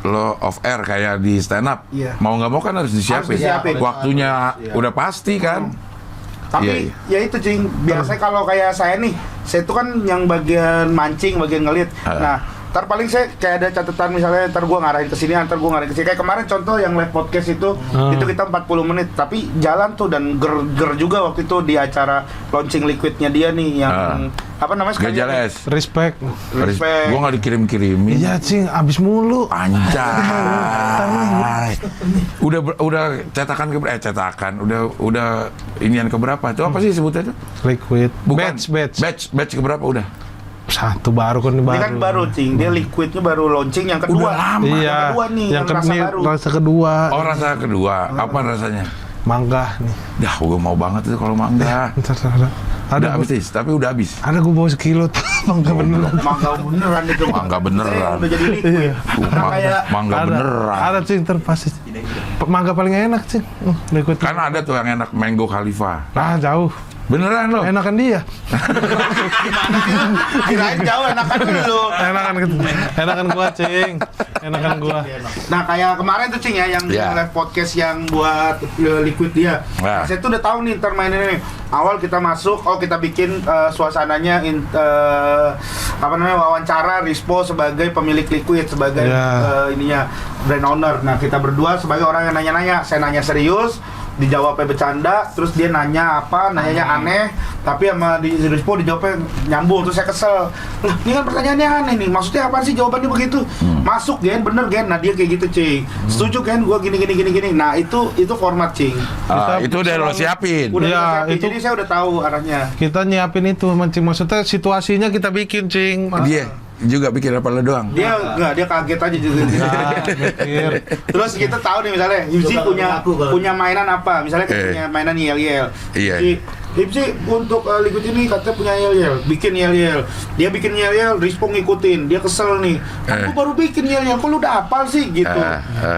lo off air kayak di stand up, Iya. mau nggak mau kan harus disiapin. Harus disiapin. Waktunya Iya. udah pasti kan. Tapi Iya, ya itu, Cing, biasanya kalau kayak saya nih, saya itu kan yang bagian mancing, bagian ngelit. Nah, ntar paling saya kayak ada catatan misalnya ntar gua ngarahin ke sini, ntar gua ngarahin ke sini. Kayak kemarin contoh yang live podcast itu kita 40 menit, tapi jalan tuh dan ger juga waktu itu di acara launching liquidnya dia nih yang apa namanya sekali? GJLS. respect. Respect. Gua nggak dikirim-kirimin. Iya, Cing, abis mulu. Anjay. Udah cetakan udah inian keberapa? Itu apa sih sebutnya itu? Liquid. Bukan. Batch. Batch keberapa udah? Satu baru kan Ini kan baru, Cing. Dia liquidnya baru launching yang kedua. Udah lama. Iya. Yang kedua nih, yang rasa baru. rasa kedua. Oh rasa kedua. Apa rasanya? Mangga nih. Dah, gue mau banget itu kalau mangga. Ntar ada. Udah habis, tapi udah habis. Ada gue bawa sekilo tuh. Mangga beneran. Mangga beneran itu. Mangga beneran. Udah jadi liquid. Nah, kayak Mangga beneran. Ada, Cing, terpasti. Mangga paling enak, Cing. Liquid. Kan ada tuh yang enak, Mango Khalifa. Ah, jauh. Beneran loh. Enakan dia. kirain jauh enakan dulu. Enakan gua, Cing. Enakan gua. Nah kayak kemarin tuh, Cing, ya yang Iya. live podcast yang buat liquid dia. Nah. Saya tuh udah tahu nih ntar mainnya nih. Awal kita masuk, kita bikin suasananya apa namanya, wawancara Rispo sebagai pemilik liquid, sebagai Iya. ininya brand owner. Nah kita berdua sebagai orang yang nanya-nanya. Saya nanya serius, dijawabnya bercanda, terus dia nanyanya aneh, tapi sama di Rispo dijawabnya nyambung, terus saya kesel. Lah, ini kan pertanyaannya aneh nih, maksudnya apa sih jawabannya begitu? Masuk Gen, bener Gen, nah dia kayak gitu, Cing. Setuju Gen, gua gini. Nah itu format, Cing. Itu udah lo siapin. Udah Ya, siapin, itu- jadi saya udah tahu arahnya. Kita nyiapin itu, Cing. Maksudnya situasinya kita bikin, Cing. Dia juga bikin apa lo doang? Dia dia kaget aja juga. Mikir. Terus kita tahu nih misalnya Hibzi Coba aku kalau- punya mainan apa? Misalnya kita punya mainan yel-yel. Iya. Hibzi untuk liquid ini katanya punya yel-yel, bikin yel-yel. Dia bikin yel-yel, Rispo ngikutin. Dia kesel nih. Aku baru bikin yel-yel, kok lu udah hafal sih gitu.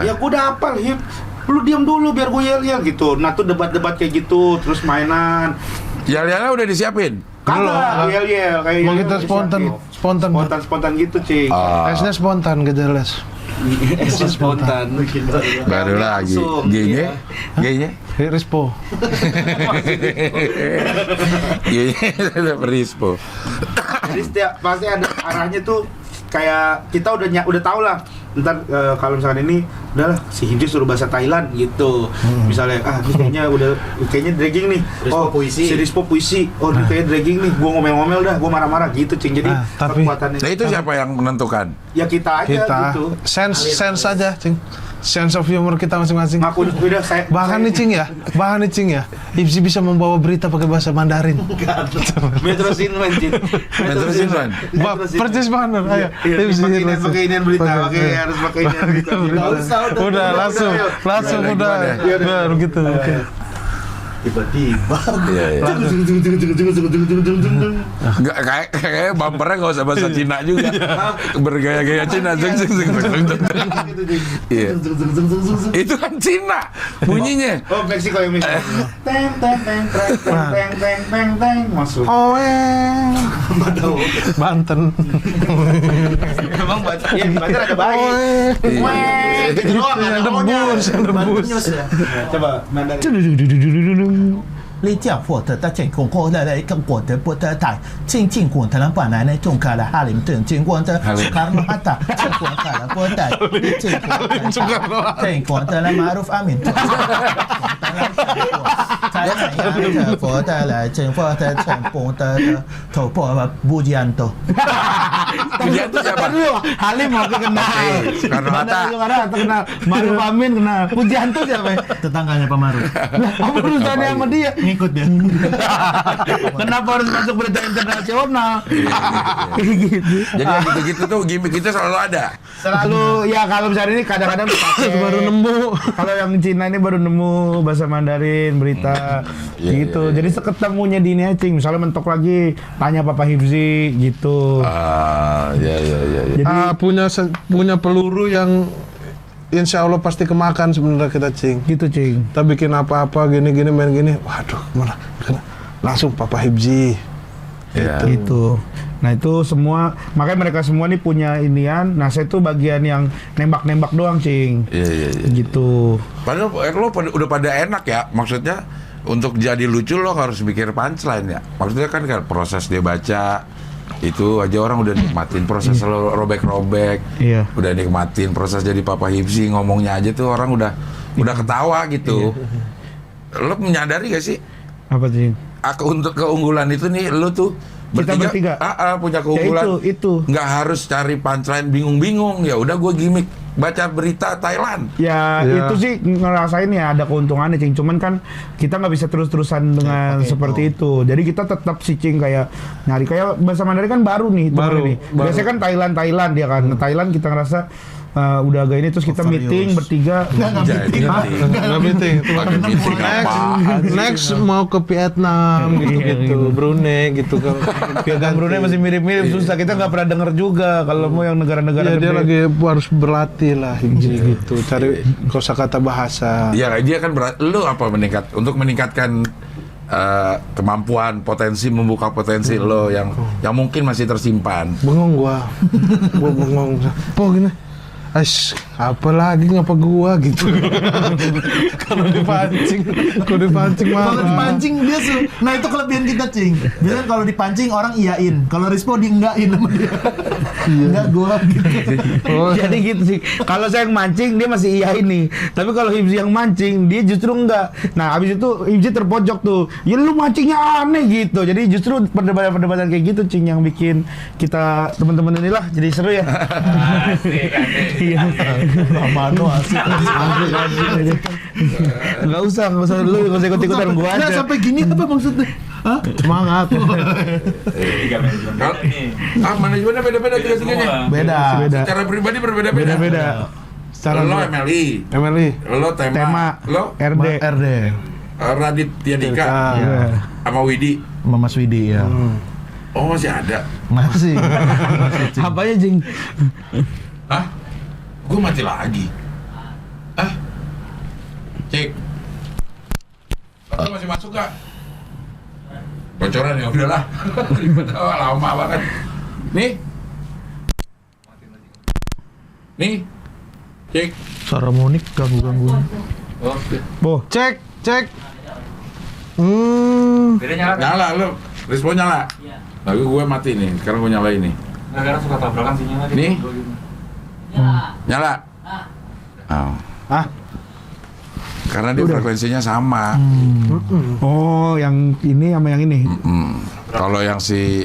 Ya gua udah hafal, Hib. Lu diam dulu biar gue yel-yel gitu. Nah tuh debat-debat kayak gitu, terus mainan. Yel-yelnya udah disiapin. Kagak yel-yel kayak Mau yel-yel kita disiapin. spontan gitu, Cing. Tesnya spontan, gak jelas. Spontan. Baru lagi. Langsung. G-nya? Rispo. G-nya Rispo. Jadi setiap pasti ada arahnya tuh, kayak kita udah tahu lah. Ntar kalau misalkan ini udahlah si Hibzi suruh bahasa Thailand gitu. Misalnya ini kayaknya dragging nih. Rispo puisi. Si Rispo puisi. Oh, ini kayaknya dragging nih. Gua ngomel-ngomel dah, gua marah-marah gitu, Cing. Jadi tapi- kekuatannya Nah itu siapa yang menentukan? ya kita aja Kita gitu. sense aja, Cing. sense of humor kita masing-masing. Aku udah saya Bahkan nih Cing ya, Ibzi bisa membawa berita pakai bahasa Mandarin. Metro Sinman, Cing. Metro Sinman. Persis banget, ayo. Ibzi Pakai ini berita, harus pakai ini berita. Enggak usah, udah langsung udah begitu. Oke. Tiba-tiba. Iya. Enggak kayak bumpernya enggak usah bahasa Cina juga. Bergaya-gaya Cina. Iya. Itu kan Cina bunyinya. Oh, Meksiko yang Meksiko. Teng teng teng teng teng teng teng teng masuk. Banten. Emang Banten ada bayi. Gitu doang, ada debus. Coba Mandarin. 你讲获得的成功过来了，跟我的不得台，亲近过的人本来呢，中卡了哈林顿，经过的卡马达，经过卡了过来，经过的了马鲁阿敏，才那样的获得了，经过的成功的头破不讲都。 Pujianto siapa? Halim mau kenal. Soekarno-Hatta kenal. Maruf Amin kenal. Pujianto siapa? Tetangganya Pak Maruf. Apa urusannya sama dia? Ngikut dia. Kenapa harus masuk berita internasional? Gitu. Jadi yang gitu-gitu tuh gimmick itu selalu ada. Selalu ya kalau misalnya ini kadang-kadang baru nemu. Kalau yang Cina ini baru nemu bahasa Mandarin berita gitu. Jadi seketemunya di ini Cing, misalnya mentok lagi tanya Papa Hifzi gitu. Ya. Jadi punya peluru yang insya Allah pasti kemakan sebenarnya kita Cing. gitu Cing. Kita bikin apa-apa gini-gini main gini, waduh malah langsung Papa Hibzi. Gitu. Nah itu semua, makanya mereka semua nih punya inian. Nah saya tuh bagian yang nembak-nembak doang Cing. Iya. Gitu. Padahal lo udah pada enak ya, maksudnya untuk jadi lucu lo harus mikir punchline ya. Maksudnya kan proses dia baca itu aja orang udah nikmatin proses lo robek-robek. Iya. Udah nikmatin proses jadi Papa Hibzi, ngomongnya aja tuh orang udah ketawa gitu. Lo menyadari gak sih? Apa Cing? Untuk keunggulan itu nih lo tuh bertiga. Punya keunggulan. Ya itu. Nggak harus cari punchline bingung-bingung. Ya udah gue gimmick baca berita Thailand. Ya itu sih ngerasain ya ada keuntungannya Cing. Cuman kan kita nggak bisa terus-terusan dengan seperti itu. Jadi kita tetap sih Cing kayak nyari kayak bahasa Mandarin kan baru nih. Biasanya kan Thailand dia kan. Thailand kita ngerasa udah agak ini terus kita meeting bertiga. Nggak meeting. Next mau ke Vietnam gitu, Brunei gitu kan. Vietnam Brunei masih mirip-mirip susah. Kita nggak pernah denger juga kalau mau yang negara-negara Ya, dia gede. lagi harus berlatih lah gitu, cari kosakata bahasa. Ya dia kan lu apa untuk meningkatkan kemampuan potensi membuka potensi lo yang mungkin masih tersimpan. Bengong gua bengong. Oh gini. Apa lagi ngapa gua gitu. Kalau dipancing Kalau marah. dipancing dia nah itu kelebihan kita Cing. Biasanya kalau dipancing orang iyain, kalau Rispo di enggakin sama dia. Enggak gua gitu. Jadi gitu sih. Kalau saya yang mancing dia masih iya ini. Tapi kalau Hibzi yang mancing dia justru enggak. Nah habis itu Hibzi terpojok tuh. Ya lu mancingnya aneh gitu. Jadi justru perdebatan kayak gitu Cing yang bikin kita teman-teman inilah jadi seru ya. Iya. Mano asik. Nggak usah lu nggak usah ikut-ikutan gua aja. Nah, sampai gini apa maksudnya? Hah? Semangat. Manajemennya beda-beda tiga-tiganya. Beda. Secara pribadi berbeda-beda. Beda. Secara Lo MLI, lo tema, lo RD. Raditya Dika, sama Widi. Mas Widi ya. Oh masih ada. Masih. Apanya Jing? Hah? Gue mati lagi. Cek. Lo masih masuk gak? Bocoran ya udahlah. Lama banget. Nih. Cek. Suara Monik ganggu. Oke. Cek. Beda nyala kan? Nyala lo. Respon nyala. Lalu gue mati nih. Sekarang gue nyalain nih. Kadang suka tabrakan sinyalnya. Nih. Nyala. Karena dia frekuensinya sama. Oh, yang ini sama yang ini. Kalau yang si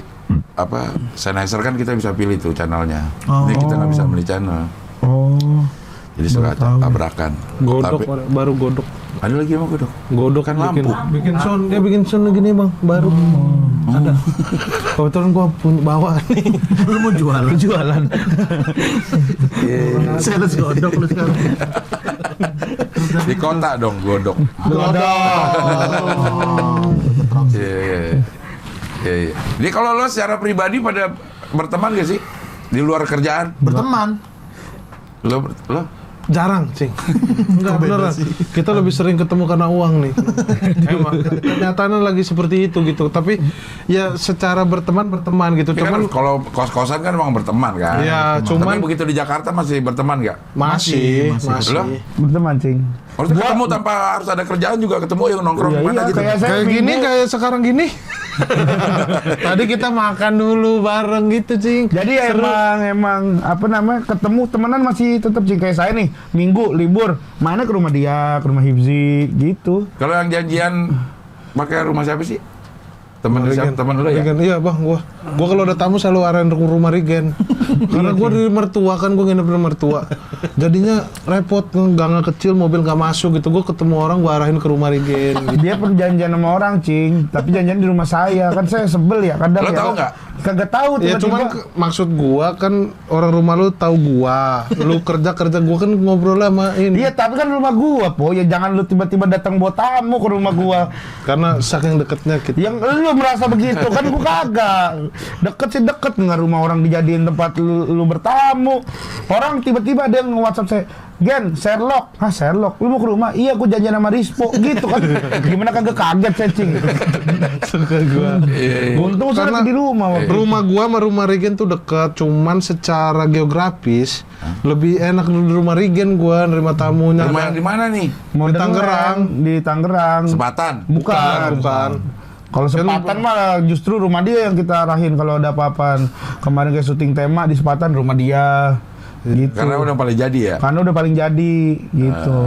Sennheiser kan kita bisa pilih tuh channelnya. Ini kita nggak bisa milih channel. Oh. Jadi suka tabrakan. Godok, Tapi- baru godok. Ada lagi emang godok? Godok Kan bikin, lampu. bikin sound, dia bikin sound gini bang, baru. Ada. Kebetulan gua punya bawa nih. Lu mau jualan? Jualan. Sales godok lu sekarang. Di kota dong godok. Iya. Jadi kalau lo secara pribadi pada berteman gak sih di luar kerjaan? Berteman. Lo Jarang, Cing. Enggak beneran. Kita lebih sering ketemu karena uang nih. Emang kenyataannya lagi seperti itu gitu. Tapi ya secara berteman gitu. ya Cuman kan, kalau kos-kosan kan emang berteman kan? Iya, cuman- Tapi begitu di Jakarta masih berteman gak? masih. Lo? Berteman, Cing. Harusnya ketemu tanpa harus ada kerjaan juga ketemu yang nongkrong Iya, mana iya, gitu. kayak saya Kayak gini, minggu- kayak sekarang gini. Tadi kita makan dulu bareng gitu, Cing. Jadi emang apa namanya, ketemu temenan masih tetap, Cing. Kayak saya nih, minggu libur mainnya ke rumah dia, ke rumah Hibzi gitu. Kalau yang janjian pakai rumah siapa sih? Temen lu siapa? Temen lu ya? Rigen, iya bang, gua kalau ada tamu selalu arahin ke rumah Rigen. Karena gua di mertua kan, gua nginep di mertua. Jadinya repot, gang kecil, mobil nggak masuk gitu. Gua ketemu orang, gua arahin ke rumah Rigen. Dia perjanjian sama orang, Cing. Tapi janjian di rumah saya. Kan saya sebel ya kadang. Lo ya. tahu nggak? Kagak tahu Ya tiba-tiba. cuman maksud gua kan orang rumah lu tahu gua. Lu kerja gua kan ngobrol sama ini. Iya, tapi kan rumah gua, Po. Ya jangan lu tiba-tiba datang bawa tamu ke rumah gua. Karena saking deketnya kita. Yang lu merasa begitu kan gua kagak. Deket sih deket, nggak rumah orang dijadiin tempat lu bertamu. Orang tiba-tiba ada yang nge-WhatsApp saya, Gen, Sherlock. Hah, Sherlock? Lu mau ke rumah? Iya, gua janjian sama Rispo. Gitu kan. Gimana kagak kaget saya, Cing. Suka gua. Untung saya Karena- lagi di rumah waktu. Rumah gua sama rumah Rigen tuh dekat, cuman secara geografis lebih enak di rumah Rigen gua nerima tamunya. Rumah yang di mana nih? Mau di Tangerang, Tangerang. di Tangerang. Sepatan. Bukan. Kalau Sepatan mah justru rumah dia yang kita arahin kalau ada apa-apaan. Kemarin kayak syuting tema di Sepatan rumah dia. Gitu. Karena udah paling jadi ya? Karena udah paling jadi gitu.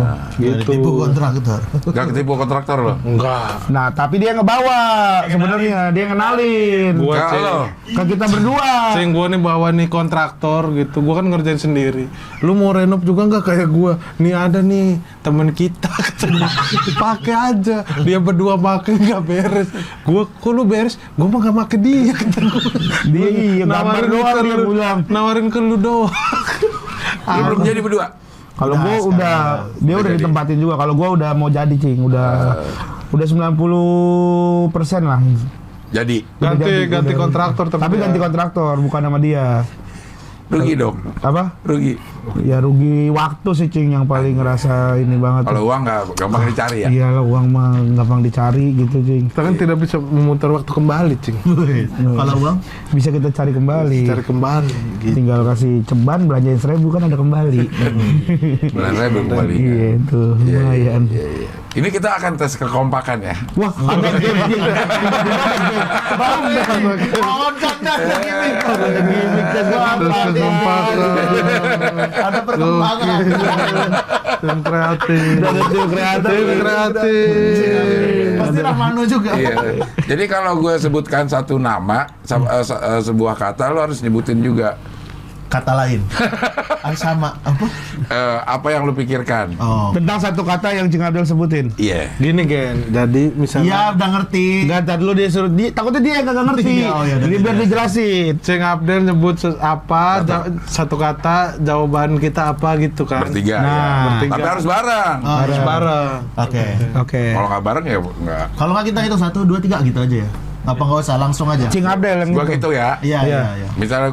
Tipu kontraktor. Gak ketipu kontraktor lo? Enggak. Nah, tapi dia ngebawa sebenarnya, dia ngenalin Gua Gak lo? ke kita berdua. Cing, gua nih bawa nih kontraktor gitu. Gua kan ngerjain sendiri. Lu mau renov juga nggak kayak gua? Nih ada nih temen kita. Pakai aja. Dia berdua pakai nggak beres. Gua, kok lu beres? Gua mah nggak pakai dia. Kata gua. Dia iya gambar doang dia lu, pulang. nawarin ke lu doang. Lu belum jadi berdua? Kalau gua udah dia udah ditempatin juga. Kalau gua udah mau jadi, Cing, udah 90% lah. Jadi? Ganti kontraktor. Tapi ganti kontraktor, bukan nama dia. Rugi dong? Apa? Rugi? Ya rugi waktu sih, Cing, yang paling ngerasa ini banget. Kalau uang gak gampang dicari ya? Iyalah, uang mah gampang dicari gitu, Cing. Kita kan tidak bisa memutar waktu kembali, Cing. Kalau uang Bisa kita cari kembali. Cari kembali. Gitu. Tinggal kasih ceban, belanjain 1.000 kan ada kembali. Benar belum kembali. Iya, itu lumayan. Iya. Ini kita akan tes kekompakan ya? Wah, ada game, Cing. ada perkembangan. Tim kreatif. Tim kreatif. Pasti Ramano juga. Iya. Jadi kalau gue sebutkan satu nama, sebuah kata, lo harus nyebutin juga Kata lain. Sama apa? apa yang lo pikirkan. Oh. Tentang satu kata yang Cing Abdel sebutin. Iya. Gini, Gen. Jadi misalnya Iya, udah ngerti. Enggak, tadi dulu dia suruh takutnya dia yang kagak ngerti. Oh, iya, Jadi biar dijelasin. Cing Abdel nyebut satu kata, jawaban kita apa gitu kan. Bertiga. Nah, ya. bertiga. Tapi harus bareng. Oh, Harus iya. bareng. Oke. Oke. Kalau nggak bareng ya nggak. Kalau nggak kita hitung 1, 2, 3 gitu aja ya. Apa nggak usah langsung aja? Cing Abdel yang Gua gitu. gitu ya. Iya, iya, iya. Misalnya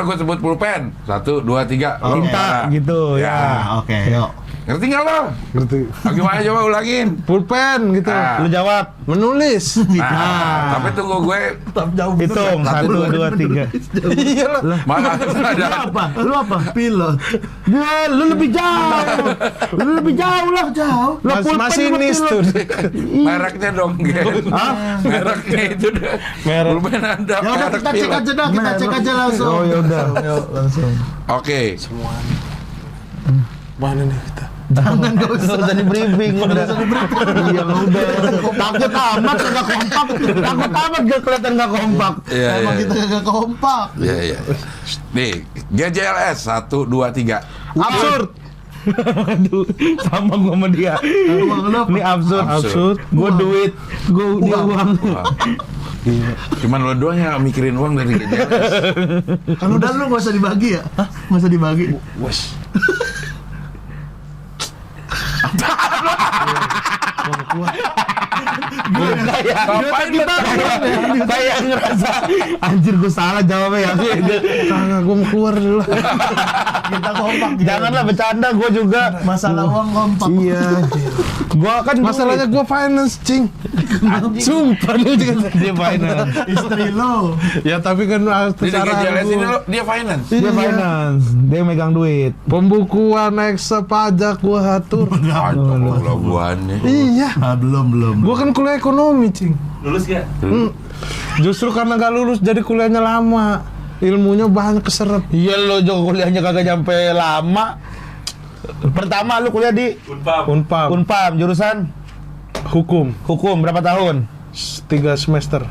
gue sebut pulpen. 1, 2, 3. Tinta gitu ya. Nah, oke, yuk. Ngerti nggak lo? Ngerti. Gimana coba ulangin? Pulpen gitu. Ah. Lu jawab. Menulis. Nah, tapi tunggu gue Hitung 1, 2, 3. Iyalah. mana ada. Apa? Lu apa? Pilot. Ya, lu lebih jauh. Lu lebih jauh lah. Jauh. Masinis tuh. Mereknya dong, Gen. Mereknya itu deh. Merek. Pulpen ada. Ya udah, merek kita cek pilot. aja dah, kita cek aja langsung. Oh, ya udah. Yuk, langsung. Oke. Mana nih kita? Jangan, nggak usah. Udah di briefing udah. Iya, udah. Takut amat kagak kompak. Takut amat gak kelihatan gak kompak. Iya, Emang iya. kita kagak kompak. Iya, iya. Nih, GJLS 1, 2, 3. Absurd. Aduh, sama gua sama dia. Ini absurd. Gua duit, gua dia uang. Cuman lo doang yang mikirin uang dari GJLS. Kan udah lu nggak usah dibagi ya? Hah? Nggak usah dibagi. Wes. Kayak ngerasa anjir gue salah jawabnya ya. Kagak, gue mau keluar dulu. Kita kompak. Janganlah bercanda, gue juga Masalah uang kompak. Iya. Gue kan Masalahnya gue finance, cing. sumpah lu juga dia finance. Istri lo. Ya tapi kan Di GJLS ini dia finance. Dia finance. Dia megang duit. Pembukuan eksa pajak gue atur. Pelabuhannya. Iya. Belum. Gue kan kuliah ekonomi, cing. Lulus gak? Justru karena gak lulus jadi kuliahnya lama. Ilmunya banyak keserap. Iya lo juga kuliahnya kagak nyampe lama. Pertama lu kuliah di Unpam jurusan Hukum berapa tahun? 3 semester.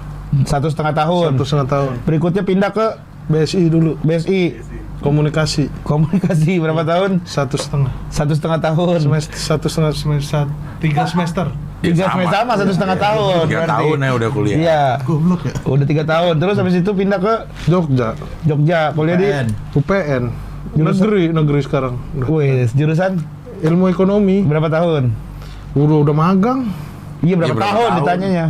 1,5 tahun. 1,5 tahun. Berikutnya pindah ke BSI dulu. BSI Komunikasi berapa tahun? 1,5 tahun. semester. 1,5 semester. 3 semester. 3 semester sama 1,5 tahun. 3 berarti. tahun ya udah kuliah. Iya. Goblok ya. Udah 3 tahun. Terus habis itu pindah ke Jogja kuliah di UPN. Negeri sekarang. Wih, jurusan Ilmu ekonomi. berapa tahun? Udah magang. Iya berapa, Iya, berapa tahun tahun? ditanyanya?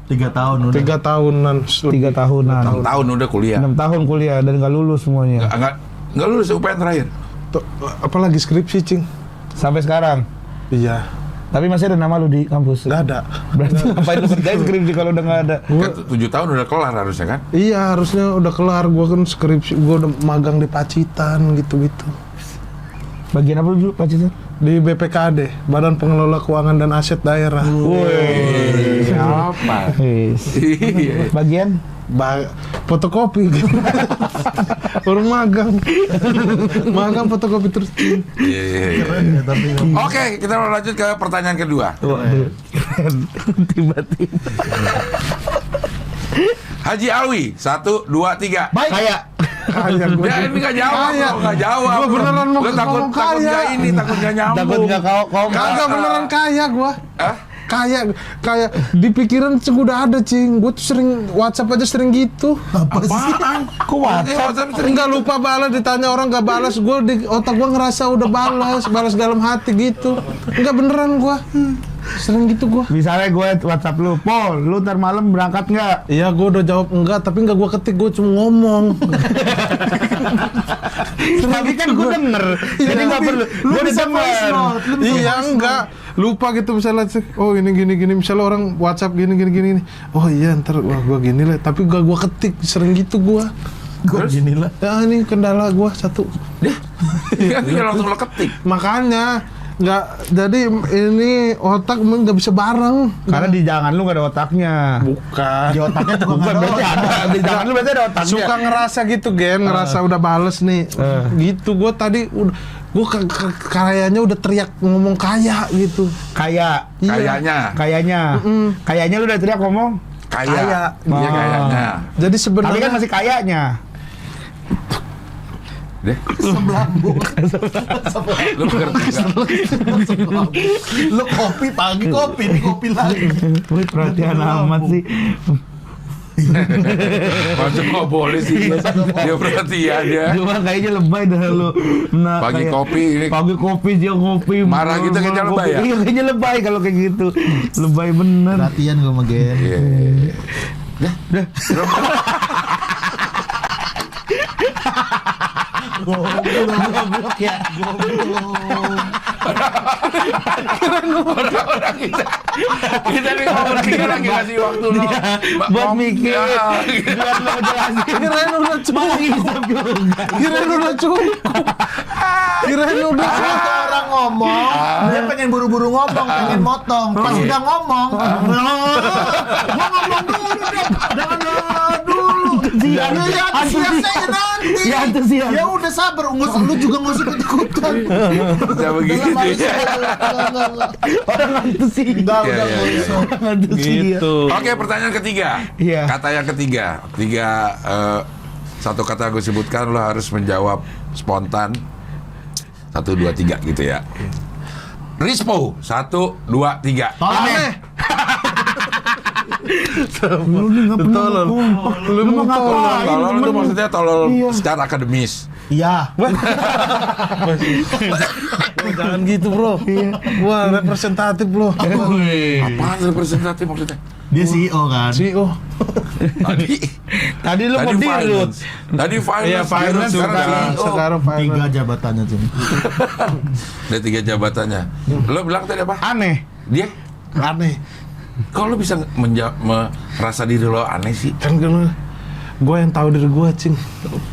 3 tahun udah. 3 tahunan. 3 tahunan. 6 tahun udah kuliah. 6 tahun kuliah dan nggak lulus semuanya. Enggak lulus UPN terakhir. Apalagi skripsi, cing. Sampai sekarang. Iya. Tapi masih ada nama lu di kampus. Nggak ada. Berarti ngapain lu kerjain skripsi kalau udah nggak ada? Kan 7 tahun udah kelar harusnya kan? Iya, harusnya udah kelar. Gua kan skripsi, gua udah magang di Pacitan gitu-gitu. Bagian apa dulu Pak Cita? Di BPKD, Badan Pengelola Keuangan dan Aset Daerah. Woi, Siapa? Iya. Bagian Fotokopi. Orang magang fotokopi terus. Iya. Oke, kita mau lanjut ke pertanyaan kedua. tiba-tiba. Haji Alwi, 1, 2, 3. Baik. Kayak Kaya gue. Ya ini nggak jawab, Kaya. lo nggak jawab. Gua beneran mau Lo takut ngomong takut kaya. nggak ini, takut nggak nyambung. takut nggak kau Kagak beneran kaya gua. Hah? Kayak di pikiran udah ada, cing. Gue tuh sering WhatsApp aja sering gitu. Apaan? Kok WhatsApp? Enggak lupa balas, ditanya orang gak balas, gue di otak gue ngerasa udah balas dalam hati gitu. Enggak beneran gue, sering gitu gue. Misalnya gue WhatsApp lu, Pol, lu ntar malam berangkat nggak? Iya, gue udah jawab enggak, tapi enggak gue ketik, gue cuma ngomong. Tapi kan gue denger, jadi nggak perlu. Gue udah denger. Iya, enggak. Lupa gitu misalnya, oh ini gini, misalnya orang WhatsApp gini. Oh iya, ntar wah gue gini lah, tapi gak gue ketik, sering gitu gue. Gue gini lah. Ya ini kendala gue satu. Kan tinggal langsung lo ketik. Makanya nggak, jadi ini otak emang nggak bisa bareng. Karena di jangan lu nggak ada otaknya. Bukan. Di otaknya juga Bukan nggak berarti ada. ada. Di jangan lu berarti ada otaknya. Suka ngerasa gitu, Gen, ngerasa udah bales nih. Gitu, gue tadi gue kayaknya udah teriak ngomong kaya gitu. Kayak. Kayaknya. Kayaknya lu udah teriak ngomong. Kaya. Iya Oh. kayaknya. Jadi Tapi sebenarnya kan masih kayaknya. Deh. Sebelambung. Lo ngerti nggak? Lu kopi pagi kopi, ini kopi lagi. Wih, perhatian amat sih. Masuk nggak boleh sih. Dia perhatian ya. Cuma kayaknya lebay dah lu. Nah, Pagi kayak- kopi ini. Pagi kopi, siang kopi. Marah gitu kayaknya malam lebay kopi. ya? Iya, kayaknya lebay kalau kayak gitu. Lebay bener. Perhatian gue sama Gen. Iya. Goblok ya. Orang-orang kita nih mau berpikir lagi kasih waktu lo. Buat mikir. Ya, Biar lo jelasin. kirain udah cukup. Kirain udah cukup. Kirain udah Kalau cukup. tuh orang ngomong, dia pengen buru-buru ngomong, pengen motong. Pas udah ngomong, gua ngomong dulu dong. Jangan dulu. Ya antusias aja nanti. Ya, antusias. Ya udah sabar, lu juga nggak usah ikut-ikutan. bisa begitu ya. Orang antusias. Enggak, Iya, udah iya, nggak iya. usah. Antusias. Oke, pertanyaan ketiga. Iya. Kata yang ketiga. Satu kata gue sebutkan, lo harus menjawab spontan. 1, 2, 3 gitu ya. Rispo 1, 2, 3. Aneh. Lu nih nggak pernah kompak. Lu mau ngapain? Tolol itu maksudnya tolol secara akademis. Iya. Jangan gitu bro. Wah representatif bro. Apaan representatif maksudnya? Dia CEO kan. CEO. Tadi lu mau dirut. Tadi finance. Iya finance sekarang Tiga finance. jabatannya Cing. Ada 3 jabatannya. Lo bilang tadi apa? Aneh. Dia? Aneh. Kok lo bisa merasa diri lo aneh sih? Kan gue yang tahu diri gue Cing.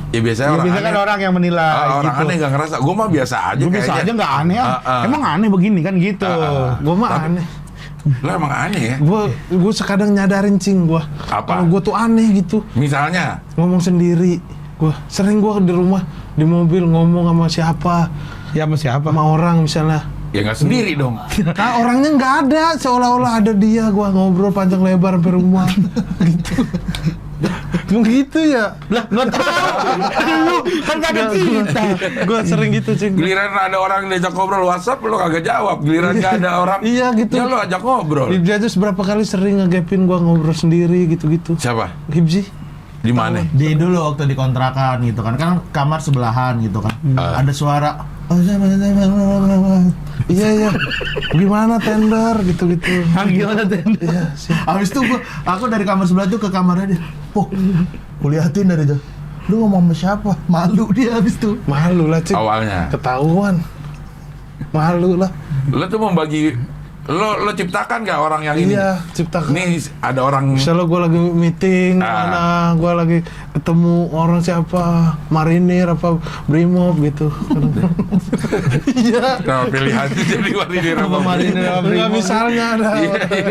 Ya biasanya orang Biasanya aneh. kan orang yang menilai Orang gitu. aneh nggak ngerasa. Gue mah biasa aja. Gue bisa kayaknya. aja nggak aneh ya. Emang aneh begini kan gitu. Gue mah aneh. Lo emang aneh ya? Gue sekadang nyadarin Cing gue. Apa? Kalau gue tuh aneh gitu. Misalnya? Ngomong sendiri. Gue sering di rumah di mobil ngomong sama siapa. Ya sama siapa? Sama orang misalnya. Ya nggak sendiri dong. Nah orangnya nggak ada, seolah-olah ada dia. Gua ngobrol panjang lebar sampai rumah, gitu. Begitu ya? Lah nggak tahu. Lu kan gak ada cerita. Gua sering gitu Cing. Giliran ada orang diajak ngobrol WhatsApp lo kagak jawab. Giliran nggak ada orang. Iya gitu. Ya lo ajak ngobrol. Dia tuh seberapa kali sering ngegapin gua ngobrol sendiri gitu-gitu. Siapa? Hibzi. Di mana? Di dulu waktu di kontrakan gitu kan kamar sebelahan gitu kan. Ada suara. Iya. Gimana tender gitu-gitu. Gimana tender? Iya, sih. Habis itu aku dari kamar sebelah tuh ke kamarnya dia. Kuliatin dari jauh. Lu ngomong sama siapa? Malu dia habis itu. Malu lah Cing. Awalnya. Ketahuan. Malu lah. Lo tuh membagi. Lo ciptakan nggak orang yang ini? Iya, ciptakan. Nih ada orang. Misalnya gue lagi meeting, mana gue lagi ketemu orang siapa, marinir apa brimob gitu. Iya. Nah, pilihan itu jadi marinir apa Marinir apa Enggak Brimob? misalnya ada.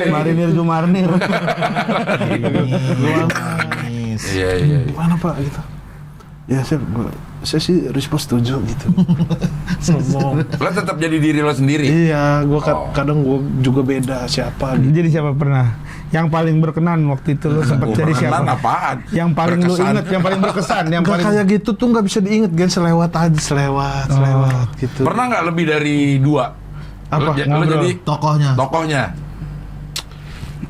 Marinir Jumarnir. Iya. Gimana Pak gitu? Ya saya sih respon setuju gitu. Ngomong. Lo tetap jadi diri lo sendiri. Iya, gue kadang gue juga beda siapa. Gitu. Jadi siapa pernah? Yang paling berkenan waktu itu lu sempat jadi siapa? Berkenan apaan? Yang paling lu Berkesan. inget, yang paling berkesan, yang Nggak paling kayak gitu tuh nggak bisa diinget, Gen. Selewat aja, selewat gitu. Pernah nggak lebih dari 2? Apa? Lo Ngobrol. jadi Tokohnya.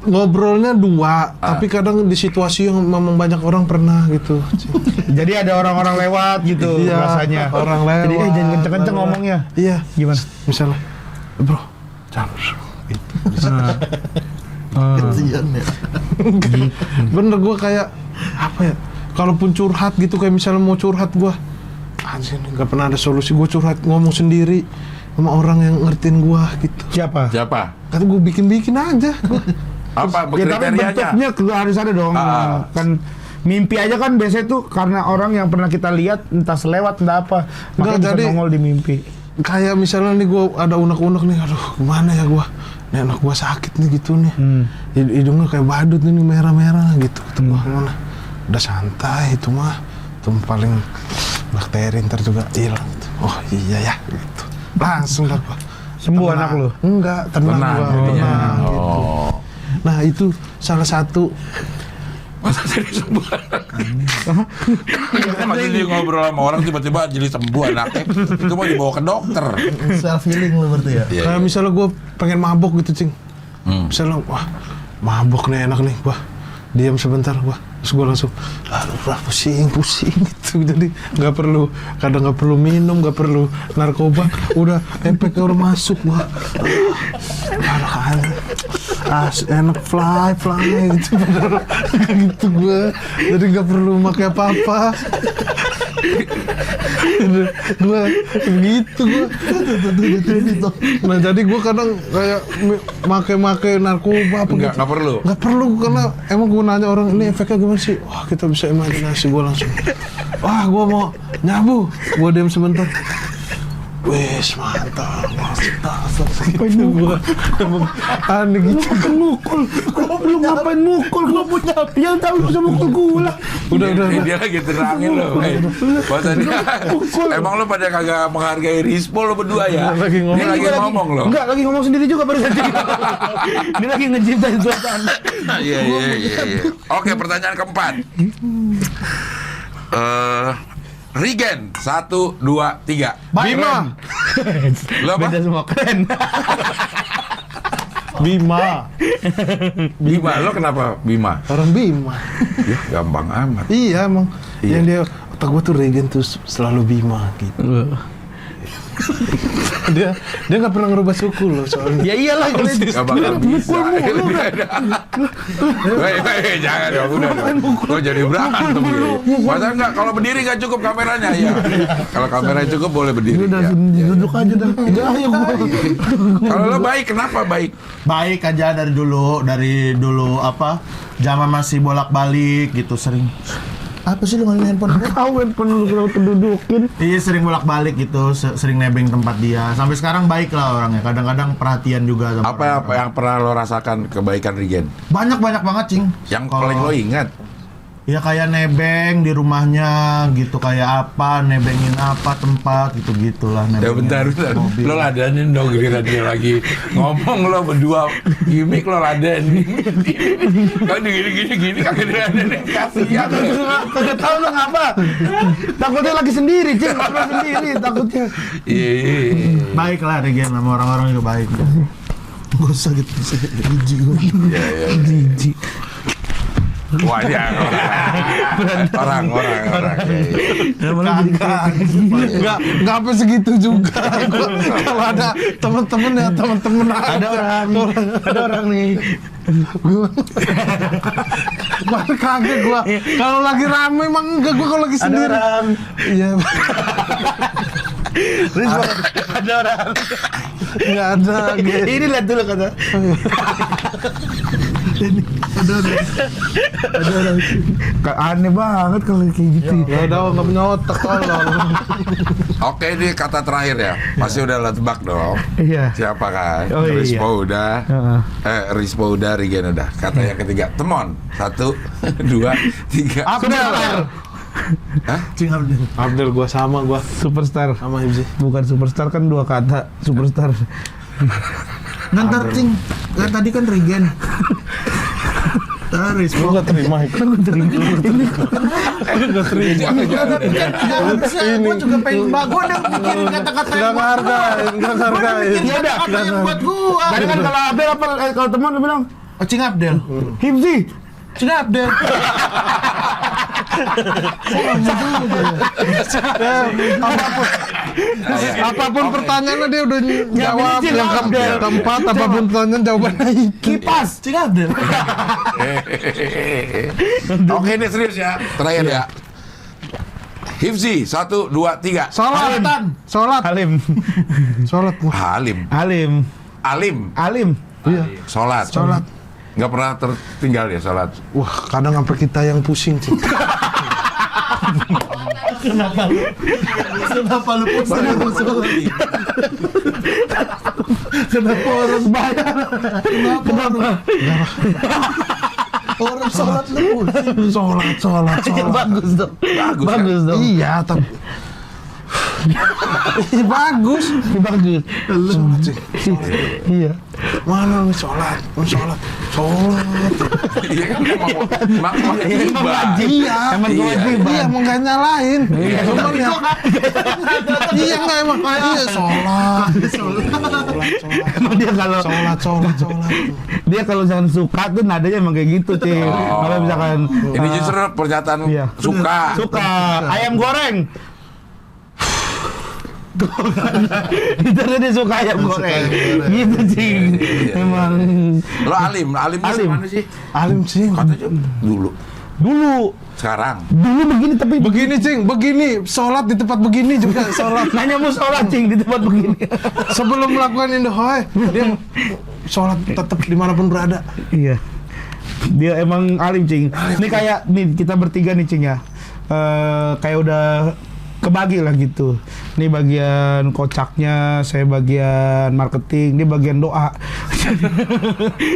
Ngobrolnya 2, tapi kadang di situasi yang memang banyak orang pernah gitu. Jadi ada orang-orang lewat gitu Iya, rasanya. orang lewat. Jadi jangan kenceng-kenceng ngomongnya. Iya. Gimana? Misalnya, bro, jangan gitu. Kesian ya. Bener gue kayak apa ya? Kalaupun curhat gitu, kayak misalnya mau curhat gue, anjir nggak pernah ada solusi. Gue curhat ngomong sendiri sama orang yang ngertiin gue gitu. Siapa? Kata gue bikin aja. apa Ya tapi kriterianya? bentuknya harus ada dong. Kan mimpi aja kan biasanya tuh karena orang yang pernah kita lihat entah selewat entah apa. Nggak, Makanya bisa jadi- nongol di mimpi. Kayak misalnya nih gue ada unek-unek nih, aduh gimana ya gue? Nih anak gue sakit nih gitu nih. Hidungnya kayak badut nih merah-merah gitu. Gua gimana? Udah santai itu mah. Itu paling bakteri ntar juga hilang. Oh iya ya gitu. Langsung dah gua. Sembuh Tenang. anak lu? Enggak, tenang gua. jadinya. Tenang, gitu. Oh. Nah itu salah satu. Masa jadi sembuh Masa dia ngobrol sama orang tiba-tiba jadi sembuh anaknya. Itu mau dibawa ke dokter. Self healing lu berarti ya. Iya, Kayak iya. misalnya gue pengen mabok gitu Cing. Misalnya wah mabok nih enak nih gua. Diam sebentar gua. Terus gue langsung pusing gitu. Jadi kadang nggak perlu minum, nggak perlu narkoba, udah efeknya udah masuk gua. Enak fly gitu. Gitu gua. Jadi nggak perlu pakai apa-apa. Gua gitu gua. Nah jadi gua kadang kayak make narkoba apa gitu. Nggak perlu. Nggak perlu karena emang gue nanya orang ini efeknya gimana sih? Wah kita bisa imajinasi, gue langsung. Wah gue mau nyabu, gue diam sebentar. Wes mantap. Gitu gue aneh gitu. Mukul, gua belum ngapain mukul, gua punya yang tahu bisa mukul gula. Udah. Dia lagi terangin lo. Masa dia emang lo pada kagak menghargai Rispo lo berdua ya? Lagi ngomong. Dia lagi ngomong lo. Enggak, lagi ngomong sendiri juga baru saja. Dia lagi ngeciptain suasana. Iya. Oke, pertanyaan keempat. Regen 1, 2, 3. Bima. Lo apa? Beda semua keren. Bima. Bima. Lo kenapa Bima? Orang Bima. Ya gampang amat. Iya emang. Iya. Yang dia otak gue tuh Regen tuh selalu Bima gitu. dia nggak pernah ngerubah suku loh soalnya. Ya iyalah kalau Gak bakal bisa. Weh, jangan dong, udah dong. Kok jadi berantem gitu. Masa enggak, kalau berdiri nggak cukup kameranya, ya. Kalau kameranya cukup boleh berdiri. udah Ya. duduk aja dah. Udah ayo gua. Kalau lo baik, kenapa baik? Baik aja dari dulu apa? Zaman masih bolak-balik gitu sering. Apa sih lu ngalamin handphone gue? Kau handphone lu kedudukin. Iya sering bolak-balik gitu, sering nebeng tempat dia. Sampai sekarang baik lah orangnya. Kadang-kadang perhatian juga sama Apa yang pernah lo rasakan kebaikan Regen? Banyak banget cing. Yang Kalau- paling lo ingat? Ya kayak nebeng di rumahnya gitu, kayak apa, nebengin apa tempat gitu-gitulah Ya bentar. mobil. Lo ladenin dong giliran dia lagi ngomong, lo berdua gimmick lo ladenin. Kan gini kagak diladenin, kasihan. Kagak tahu lu ngapa. Takutnya lagi sendiri, Cing. Ngobrol sendiri takutnya. Iya. Baik lah Regen sama orang-orang juga baik. Gak usah gitu, jijik gue. Jijik. Wah, dia orang. Nggak sampai segitu juga. Kalau ada temen-temen ya temen-temen Ada orang nih. Gua kaget gua. Kalau lagi rame emang enggak, gua kalau lagi sendiri. Iya. Ada orang. Enggak ada. Gitu. Ini lihat dulu kata. Ada orang. Aneh banget kalau kayak gitu. Ya udah enggak punya otak kalau. Oke, ini kata terakhir ya. Pasti udah lo tebak dong. Iya. Siapa kan? Oh, iya. Rispo udah. Rispo udah, Regen udah. Kata yang ketiga, Temon. 1, 2, 3. Abdel. Hah? Abdel gua sama gua. Superstar. Sama Hibzi. Bukan superstar kan dua kata. Superstar. Ntar cing, tadi kan Regen. Gua enggak terima itu. Enggak terima. Jangan bisa, gue juga pengen gue udah mikirin kata-kata yang Enggak hargain. Ya udah, kata yang buat gua. Tadi kan kalau Abdel apa kalau teman lu bilang Oh, Cing Abdel. Hibzi. Cing Abdel. Apapun pertanyaannya dia udah jawab. Cing Yang Abdel. keempat apapun pertanyaan jawabannya itu. Kipas. Cing Abdel. Oke, ini serius ya. Terakhir ya. Hifzi, 1, 2, 3. Sholat. Alim. Sholat. Halim. Alim. Iya. Sholat. Nggak pernah tertinggal ya sholat. Wah, kadang sampai kita yang pusing sih. Kenapa lu pusing sholat? Kenapa orang bayar? Kenapa? Orang sholat lu pusing. Sholat. Bagus dong. Bagus dong. Iya, tapi bagus. Sholat sih. Iya. Mana nih sholat? Sholat. Iya kan emang ibadah. Iya. Emang kewajiban. Iya, mau nggak nyalain. Cuman ya. Iya nggak emang. Iya sholat. Emang dia kalau Sholat. dia kalau misalkan suka tuh nadanya emang kayak gitu, Cing. Kalau misalkan Ini justru pernyataan Iya. suka. ayam goreng. Itu dia suka ayam goreng. Gitu, Cing. Emang Lo alim mana sih? Alim sih. Katanya dulu. Sekarang. begini tapi Begini cing, begini sholat di tempat begini juga sholat. nanya mau sholat, Cing, di tempat begini. Sebelum melakukan indohoy, dia sholat tetap dimanapun berada. Iya. Dia emang alim, Cing. Ini kayak nih kita bertiga nih, Cing ya. Kayak udah kebagi lah gitu. Ini bagian kocaknya, saya bagian marketing, dia bagian doa.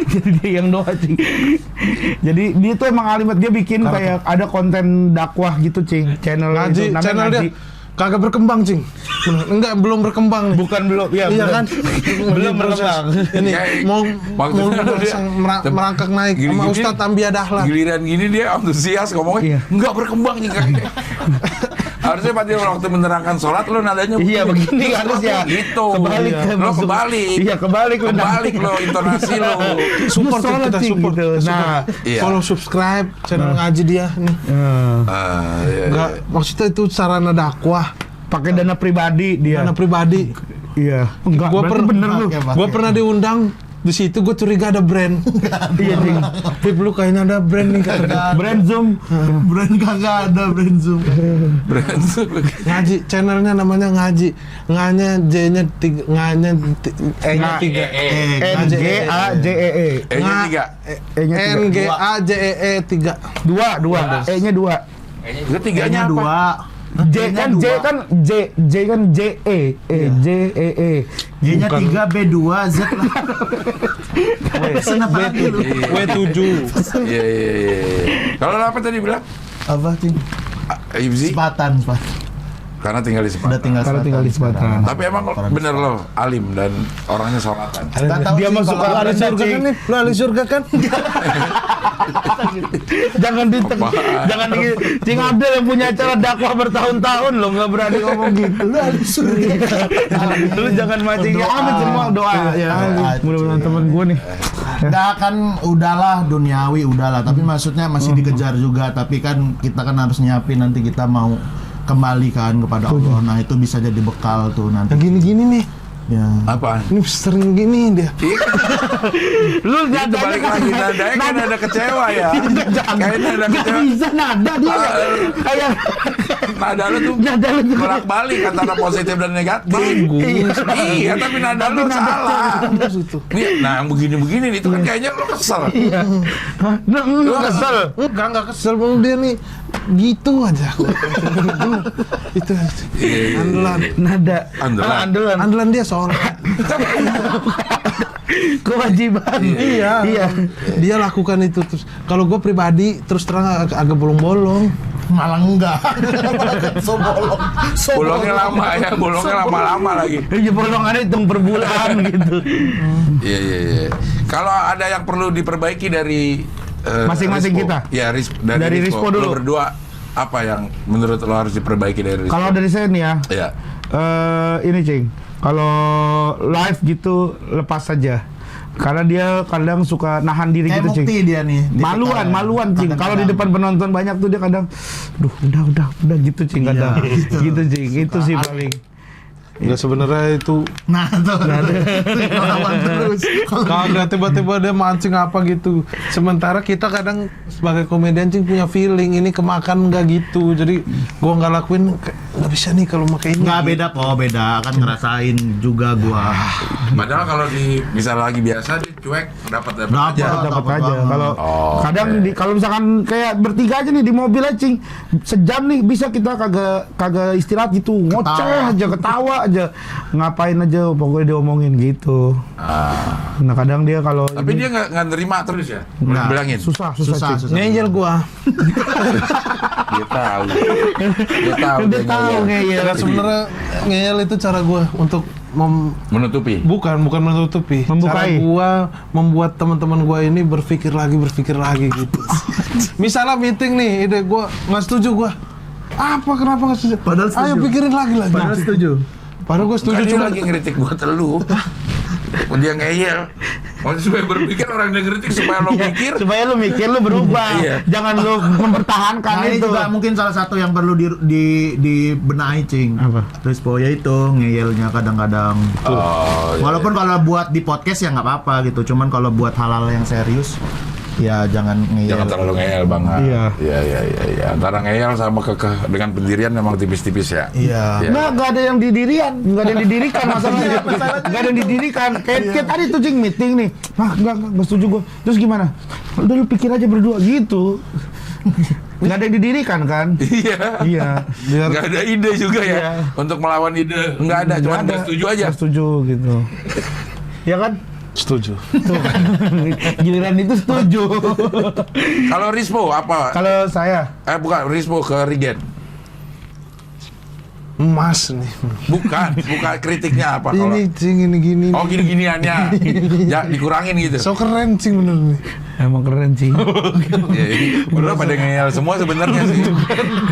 Jadi dia yang doa, Cing. Jadi dia tuh emang alimat, dia bikin kayak ada konten dakwah gitu, Cing. Channel Ngaji, itu namanya channel dia Ngaji. kagak berkembang cing. Enggak, belum berkembang nih. Bukan belum, ya Iya belum. kan? Belum berkembang. Ini mau Maksudnya dia merangkak naik sama gini-gini, Ustadz Ambia Dahlan. Giliran gini dia antusias ngomongnya, Iya. nggak berkembang nih kayaknya. Harusnya Pak Dio waktu menerangkan sholat lo nadanya Iya begini harusnya. gitu. Kebalik Lo kebalik. Iya kebalik lo. Kebalik lo intonasi lo. Support sholat, kita Cing, support. gitu. Nah, Iya. Follow subscribe channel ngaji dia nih. Iya. Enggak, maksudnya itu sarana dakwah, pakai dana pribadi dia. dana pribadi. Iya. Enggak, Gua berarti bener lu. Gua pernah diundang di situ, gue curiga ada brand. Iya, Cing. Pip, lu kayaknya ada brand nih kata. Brand Zoom. Brand kagak ada brand Zoom. Ngaji, channelnya namanya ngaji. Nganya J-nya 3, nganya E-nya 3. N G A J E E. E-nya 3. E-nya N G A J E E 3. 2. E-nya 2. Itu tiganya apa? J kan J kan J E J E E. Y-nya 3 B2 Z lah. Kenapa lagi lu? W7. Iya. Kalau apa tadi bilang? Apa Cing? Ibzi? Sepatan. Karena tinggal di Udah Sepatan. Karena tinggal di Sepatan. Tapi emang bener lo alim dan orangnya sholatan. Dia mah suka Lu ahli surga kan nih? Lu ahli surga kan? Jangan Cing Abdel yang punya acara dakwah bertahun-tahun lo nggak berani ngomong gitu. Lu ahli surga. Lu jangan mancing ya amin semua doa ya. Mudah-mudahan temen gue nih. Nggak kan udahlah duniawi udahlah, tapi maksudnya masih dikejar juga, tapi kan kita kan harus nyiapin nanti kita mau kembali kan kepada Allah. Nah, itu bisa jadi bekal tuh nanti. Yang gini-gini nih. Ya. Apa? Ini sering gini dia. Lu Itu balik lagi nadanya kan ada kecewa ya. Kayaknya ada kecewa. bisa nada dia kayak Nada lu tuh bolak-balik antara positif dan negatif. Bagus. Iya, tapi nada lu salah. Iya, nah yang begini-begini itu kan kayaknya lu kesel. iya. Lu kesel. Enggak kesel, bang, dia nih gitu aja. Itu andalan. Nada. Andalan. Andalan dia soal kewajiban. Iya. Dia lakukan itu terus. Kalau gue pribadi terus terang agak bolong-bolong. Malah enggak. So bolong. Bolongnya lama ya, bolongnya lama-lama lagi. Iya bolongannya hitung per bulan gitu. Iya. Kalau ada yang perlu diperbaiki dari Masing-masing Rispo. kita? Ya, Dari Rispo dulu. Lo berdua apa yang menurut lo harus diperbaiki dari Rispo? Kalau dari saya nih ya, Iya. ini Cing, kalau live gitu lepas saja. Karena dia kadang suka nahan diri Kayak gitu, Cing. Mukti dia nih. Maluan, Cing. Kalau di depan penonton banyak tuh dia kadang, udah gitu, Cing. Kadang gitu, Cing. Itu sih paling. Enggak, sebenarnya itu Nah tuh. Lawan terus. kalau udah tiba-tiba dia mancing apa gitu. Sementara kita kadang sebagai komedian Cing punya feeling ini kemakan nggak gitu. Jadi gua nggak lakuin, nggak bisa nih kalau pakai ini. Nggak beda kok, beda kan ngerasain juga gua. Padahal kalau di bisa lagi biasa dia cuek dapat aja. Dapat aja. Kalau Oh, kadang kalau misalkan kayak bertiga aja nih di mobil aja, Cing, sejam nih bisa kita kagak istirahat gitu, ngoceh aja, ketawa aja, ngapain aja pokoknya diomongin gitu. Nah kadang dia kalau Tapi dia nggak nerima terus ya? Nggak. Bilangin. susah. Ngeyel gua. Dia tahu. Dia tahu. Dia tahu ngeyel. Ya sebenarnya ngeyel itu cara gua untuk Menutupi. bukan menutupi. Cara Membukai. gua membuat teman-teman gua ini berpikir lagi gitu. Misalnya meeting nih, ide gua nggak setuju gua. Kenapa nggak setuju? Padahal setuju. Ayo pikirin lagi. Padahal setuju. Padahal gua setuju Kan dia cuma lagi ngeritik buat lu. Dia ngeyel. Maksudnya supaya berpikir orang yang ngeritik supaya lo mikir. Supaya lu mikir, lu berubah. Iya. Jangan lu mempertahankan Nah ini itu. juga mungkin salah satu yang perlu dibenahi, Cing. Apa? Rispo ya itu ngeyelnya kadang-kadang. Oh, Walaupun kalau buat di podcast ya nggak apa-apa gitu. Cuman kalau buat hal-hal yang serius ya jangan ngeyel. Jangan terlalu ngeyel bang. Iya. Iya. Antara ngeyel sama kekeh dengan pendirian memang tipis-tipis ya. Iya. Nggak ada yang nggak ada yang didirikan masalahnya. Nggak ada yang didirikan. Kayak tadi tuh, Cing, meeting nih. Nggak setuju gua. Terus gimana? Udah lu pikir aja berdua gitu. Nggak ada yang didirikan kan? Iya. Nggak ada ide juga ya Iya. untuk melawan ide. Nggak ada, cuma nggak setuju aja. Nggak setuju gitu. Ya kan? setuju. Tuh kan. Giliran itu setuju. Kalau Rispo apa? Kalau saya Bukan Rispo ke Regen. emas nih. Bukan kritiknya apa kalau Ini cing, ini gini. oh gini-giniannya. Ya dikurangin gitu. So keren cing bener nih. Emang keren sih. Ya, udah pada ngeyel semua sebenarnya sih.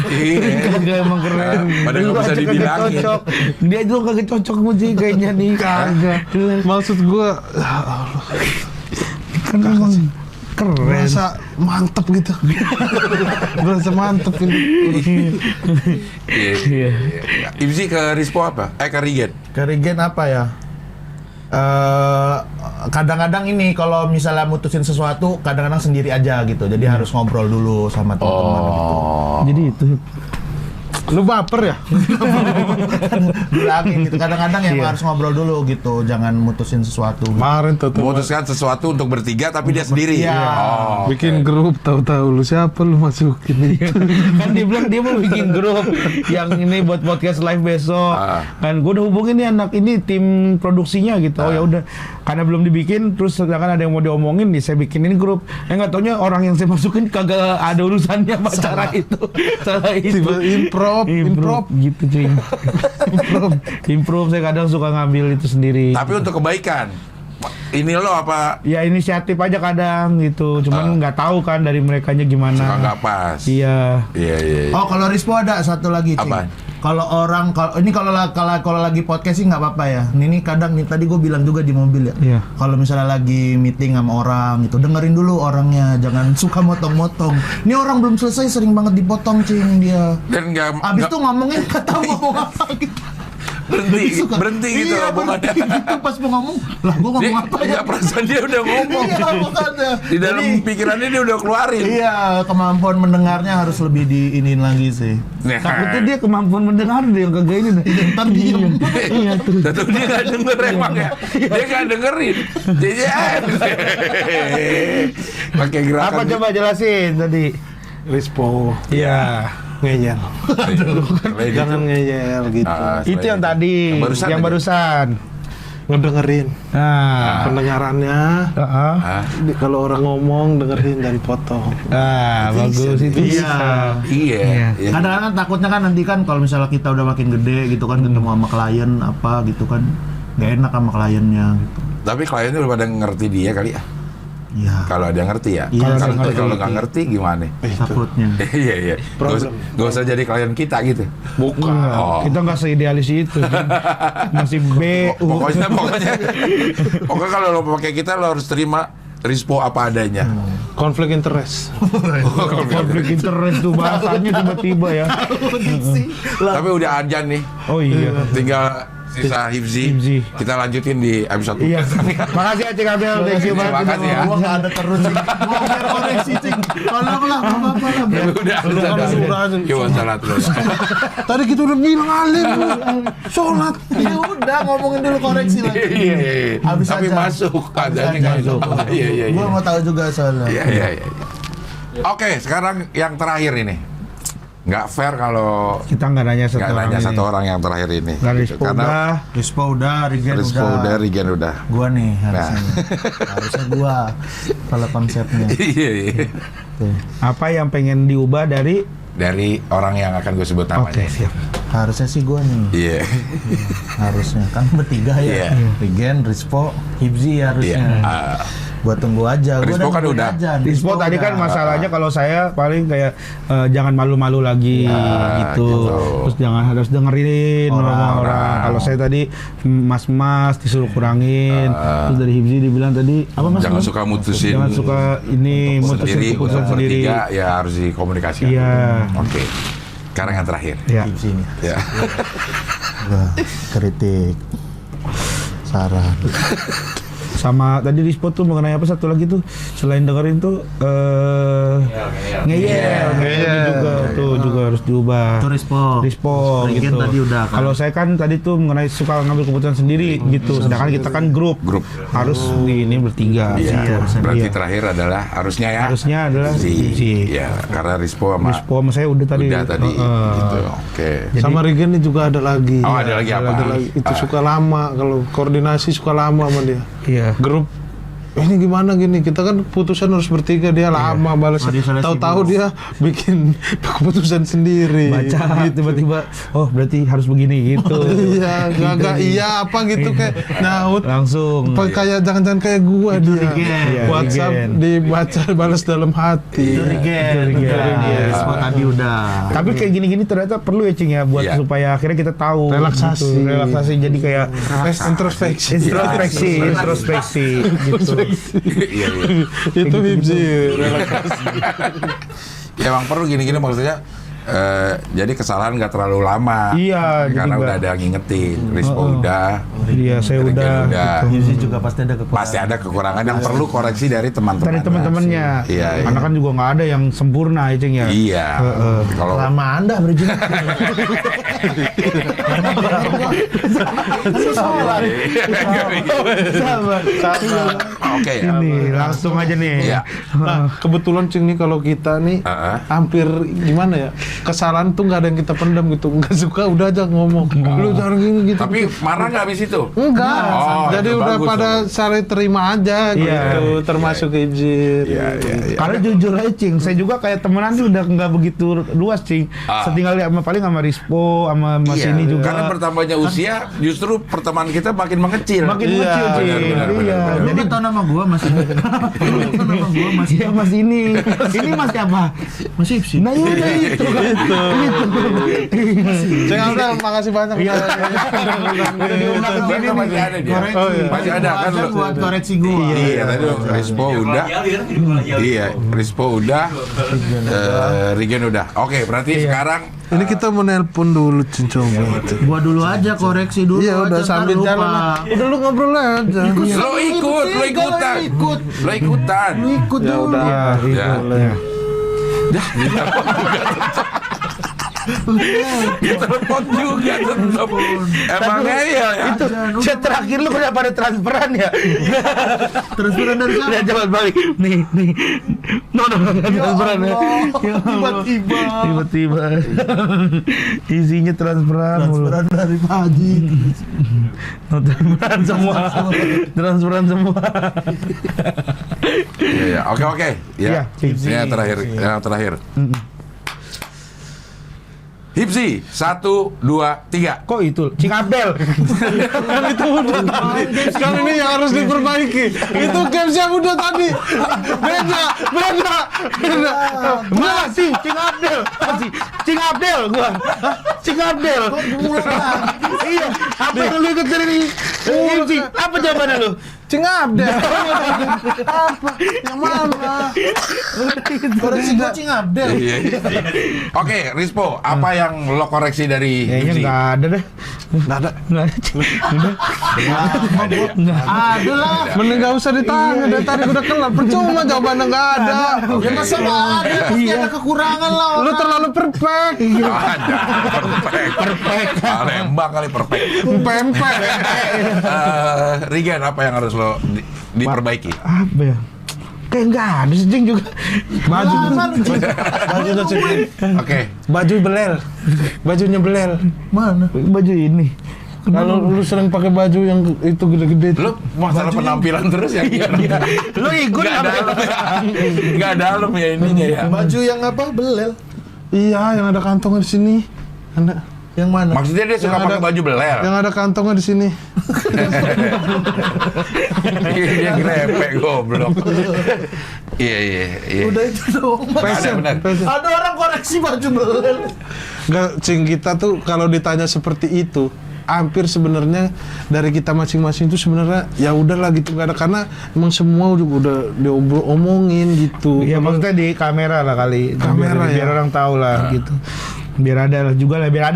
Iya. Kagak emang keren. Padahal nggak bisa Kagak dibilangin. cocok. Dia juga kagak cocok sih kayaknya nih. Kagak. Maksud gua Kan emang keren. berasa mantep gitu. Berasa mantep ini. Iya. Ibzi ke Rispo apa? Ke Rigen. Kerigen apa ya? Kadang-kadang ini kalau misalnya mutusin sesuatu kadang-kadang sendiri aja gitu. Jadi harus ngobrol dulu sama teman-teman gitu. Jadi itu Lu baper ya? Bilangin gitu. Kadang-kadang yang harus ngobrol dulu gitu. Jangan mutusin sesuatu. Kemarin tuh Memutuskan sesuatu untuk bertiga tapi dia sendiri. Iya. Oh, bikin grup, tahu-tahu lu siapa lu masukin itu. kan dia bilang dia mau bikin grup yang ini buat podcast live besok. Kan gue udah hubungin nih anak ini tim produksinya gitu. Oh ya udah, karena belum dibikin, terus sedangkan ada yang mau diomongin nih, saya bikinin grup. Nggak taunya orang yang saya masukin kagak ada urusannya sama cara itu. Salah itu. Tiba improv gitu cuy. improv saya kadang suka ngambil itu sendiri. Tapi untuk kebaikan. Ini lo apa? Ya inisiatif aja kadang gitu, cuman nggak tahu kan dari merekanya gimana. Suka nggak pas. Iya. Iya. Oh, kalau Rispo ada satu lagi, Cing. Apa? Kalau kalau lagi podcast sih nggak apa-apa ya. Ini kadang nih tadi gue bilang juga di mobil ya. Iya. Kalau misalnya lagi meeting sama orang gitu, dengerin dulu orangnya, jangan suka motong-motong. Ini orang belum selesai sering banget dipotong, Cing, dia. Dan Abis itu ngomongnya nggak tahu ngomong apa gitu. berhenti gitu Iya, omongannya. berhenti gitu pas mau ngomong. Lah, gue ngomong apa ya? Iya, perasaan dia udah ngomong. Iya, makanya. Di dalam Jadi, pikirannya dia udah keluarin. iya, kemampuan mendengarnya harus lebih diinin lagi sih. Nah, Takutnya dia kemampuan mendengar dia yang kagak ini nih. Ntar diem. Iya terus. Tentu dia nggak denger emang ya. Dia nggak dengerin. JJR. Pakai gerakan. Apa coba jelasin tadi? Rispo. Iya. Ngeyel. Jangan ngeyel gitu. Itu yang tadi, yang barusan. Ngedengerin. Nah, Pendengarannya. Kalau orang ngomong dengerin dan potong. bagus itu. Iya. Kadang-kadang takutnya kan nanti kan kalau misalnya kita udah makin gede gitu kan ketemu sama klien apa gitu kan nggak enak sama kliennya gitu. Tapi kliennya udah pada ngerti dia kali ya. Iya. Kalau ada ngerti ya. Iya, Kalau nggak ngerti gimana? Takutnya. Iya. Gak usah jadi klien kita gitu. Bukan. Oh. Kita nggak seidealis itu. Masih B. Pokoknya kalau lo pakai kita lo harus terima Rispo apa adanya. Konflik interest. Konflik interest tuh bahasanya tiba-tiba ya. Tapi udah ajan nih. Oh iya. Tinggal sisa Hifzi. Kita lanjutin di episode Iya. Makasih ya Cing Abel. Thank you banget. Makasih ya. Gua nggak ada terus sih. Gua biar koreksi Cing. Tolonglah apa-apa lah. Udah. Coba salat dulu. Tadi kita udah bilang alim. Sholat. Ya udah ngomongin dulu koreksi lagi. Iya. Habis Tapi aja. masuk. Adanya masuk. Iya. Gua mau tahu juga soalnya. Iya. Oke, sekarang yang terakhir ini. Nggak fair kalau Kita nggak nanya satu orang yang terakhir ini. Rispo udah. Rispo udah, Rigen Rispo udah. udah, Rigen udah. Gua nih harusnya. Harusnya gua kalau konsepnya. Iya. Tuh. Apa yang pengen diubah dari? Dari orang yang akan gue sebut namanya. Oke, siap. Harusnya sih gua nih. Iya. Harusnya kan bertiga ya. Iya. Rigen, Rispo, Hibzi harusnya. Gua tunggu aja. Rispo kan udah. Rispo tadi kan masalahnya kalau saya paling kayak jangan malu-malu lagi gitu. Terus jangan harus dengerin orang-orang. Kalau saya tadi mas-mas disuruh kurangin. Terus dari Hibzi dibilang tadi apa mas? Jangan suka mutusin. Jangan suka ini mutusin keputusan sendiri. Bertiga ya harus dikomunikasikan. Iya. Oke. Sekarang yang terakhir. Ya. Hibzi nih. Ya. Gua kritik. Saran. Sama tadi Rispo tuh mengenai apa satu lagi tuh selain dengerin tuh ngeyel juga harus diubah. Itu Rispo. gitu. Rigen tadi udah kan. Kalau saya kan tadi tuh mengenai suka ngambil keputusan sendiri gitu. Sedangkan kita kan grup harus ini bertiga. Iya. Gitu. Berarti Iya. terakhir adalah harusnya adalah Hibzi. Ya, karena Rispo sama saya udah tadi. gitu. Oke. Sama Rigen ini juga ada lagi. Oh, ada lagi apa? Itu suka lama, kalau koordinasi suka lama sama dia. Iya. Grup ini gimana gini, kita kan putusan harus bertiga, dia lama balas. Tahu-tahu dia bikin keputusan sendiri. Baca tiba-tiba, oh berarti harus begini gitu. Iya, gak iya apa gitu kayak nyaut. Langsung. Kayak jangan-jangan kayak gua dia. WhatsApp dibaca balas dalam hati. Semua tadi udah. Tapi kayak gini-gini ternyata perlu ya Cing ya buat supaya akhirnya kita tahu relaksasi, gitu. Relaksasi jadi kayak introspeksi gitu. Iya. Itu Hibzi relaksasi. Ya emang perlu gini-gini maksudnya. Jadi kesalahan nggak terlalu lama. Iya, karena jadi udah ada yang ngingetin. Rispo udah. Iya, saya udah. Hibzi juga pasti ada kekurangan. Pasti ada kekurangan yang perlu koreksi dari teman-teman. Dari teman-temannya. Iya. Karena kan juga nggak ada yang sempurna ya Cing ya. Iya. Kalau Lama Anda berjudi. Oke. Ini langsung aja nih. Iya. Nah, kebetulan Cing nih kalau kita nih hampir gimana ya, kesalahan tuh nggak ada yang kita pendam gitu, nggak suka udah aja ngomong, lu jangan gini gitu. Tapi marah nggak habis itu? Enggak, jadi itu udah bagus, pada saling terima aja gitu, termasuk Hibzi. Iya. Karena jujur aja Cing, saya juga kayak temenan tuh udah nggak begitu luas Cing. Setinggal sama paling sama Rispo, sama Mas ini juga. Karena bertambahnya usia, justru pertemanan kita makin mengecil. Makin kecil Cing. Iya. Jadi tahu nama gua Mas. Iya Mas ini. Ini Mas siapa? Mas Hibzi. Nah udah itu kan. Saya udah makasih banyak. Iya. Masih ada dia. Masih ada kan lo. Buat koreksi gua. Iya, tadi Rispo udah. Iya, Rispo udah. Regen udah. Oke, berarti sekarang Ini kita mau nelpon dulu Cincong. Gua dulu aja koreksi dulu. Iya udah sambil jalan. Udah lu ngobrol aja. lo ikutan. Lu ikut Ya dulu. udah. Ya. Telepon juga tetap. Emangnya ya. Itu chat terakhir lu kenapa ada transferan ya? Transferan dari siapa? Udah jalan balik. Nih. No, transferan ya. Tiba-tiba. Isinya transferan mulu. Transferan dari Pak Haji. No, transferan semua. Iya. Oke. Ya. Yang terakhir. Hibzi, 1, 2, 3. Kok itu? Cing Abdel. Kan itu udah tadi. Sekarang ini yang harus diperbaiki. Itu capsnya udah tadi. Beda. Masih Cing Abdel. Cing Abdel gua. Cing Abdel. Iya, apa yang lu ikut dari ini? Apa jawabannya lu? Cing Abdel. Apa? Yang mana? Koreksi gua Cing Abdel. Iya. Oke, Rispo, apa yang lo koreksi dari Kayaknya Hibzi? nggak ada deh. Nggak ada. Ada lah. Mending nggak usah ditanya. Dari tadi udah kelar. Percuma jawabannya nggak ada. Ya masa nggak ada? Pasti ada kekurangan lah. Lu terlalu perfect. Ada. Perfect. Palembang kali perfect. Pempek. Regen, apa yang harus lo diperbaiki? Apa ya? Kayak nggak ada sih Cing juga. Baju udah Cing. Oke. Baju belel. Bajunya belel. Mana? Baju ini. Kalau lu sering pakai baju yang itu gede-gede. Lo masalah penampilan terus ya? Lu ikut Nggak apa? dalam ya? Nggak dalam ya ininya ya? Baju yang apa? Belel. Iya, yang ada kantongnya di sini. Ada. Yang mana? Maksudnya dia suka Yang pakai ada- baju beler? Yang ada kantongnya di sini. Dia grepe goblok. Iya. Udah itu dong. Ada benar. Ada orang koreksi baju belel. Enggak, Cing, kita tuh kalau ditanya seperti itu, hampir sebenarnya dari kita masing-masing itu sebenarnya ya udahlah gitu, nggak ada, karena emang semua udah diomongin gitu. Ya maksudnya di kamera lah kali. Kamera biar ya. orang tahu lah gitu. Biar ada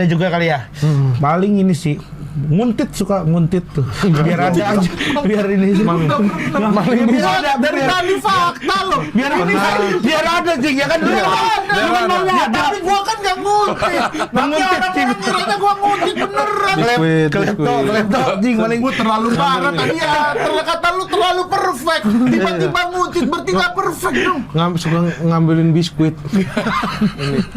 juga kali ya. Paling ini sih nguntit, suka nguntit tuh. Biar ada aja. Biar ini sih. Biar ada Dari tadi fakta loh. Biar ini biar ada Cing ya kan. Tapi gua kan nggak nguntit. Nanti orang-orang kiranya gua nguntit beneran. Kletok Cing paling. Gua terlalu parah tadi ya. Kata lu terlalu perfect. Tiba-tiba nguntit berarti nggak perfect dong. Suka ngambilin biskuit.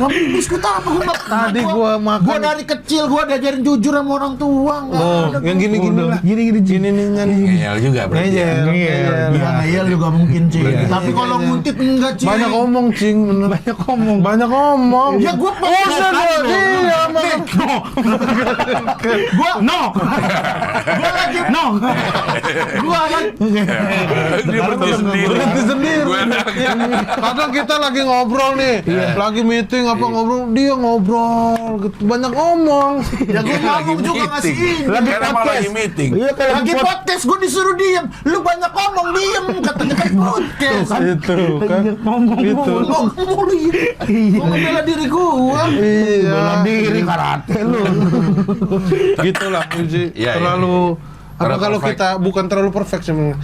Ngambil biskuit apa? Tadi gua makan. Gua dari kecil gua diajarin jujur sama orang tua. gua enggak Oh, ada. yang gini-gini lah. Gini-gini Gini nih nyanyi. Ngeyel juga berarti. Ngeyel. Iya, ngeyel juga mungkin, Cing. Tapi kalau nguntit enggak, Cing. Banyak omong, Cing. Bener. Banyak omong. Ya gua Udah dong, iya, Gua Dia berhenti sendiri. berhenti sendiri. Gue Kadang kita lagi ngobrol nih, lagi meeting apa ngobrol, dia ngobrol gitu. Banyak ngomong. Ya gua ngomong juga ngasih ini. Kan emang lagi meeting. Iya kayak Lagi podcast gua disuruh diem. Lu banyak ngomong diem katanya kan podcast. Itu kan. ngomong Gitu. Ngomong mulu ini. Gua ngebela diri gua. Iya. bela diri karate lu. Gitulah Uji. Iya, Terlalu apa Terlalu kalau perfect. kita bukan terlalu perfect sebenarnya.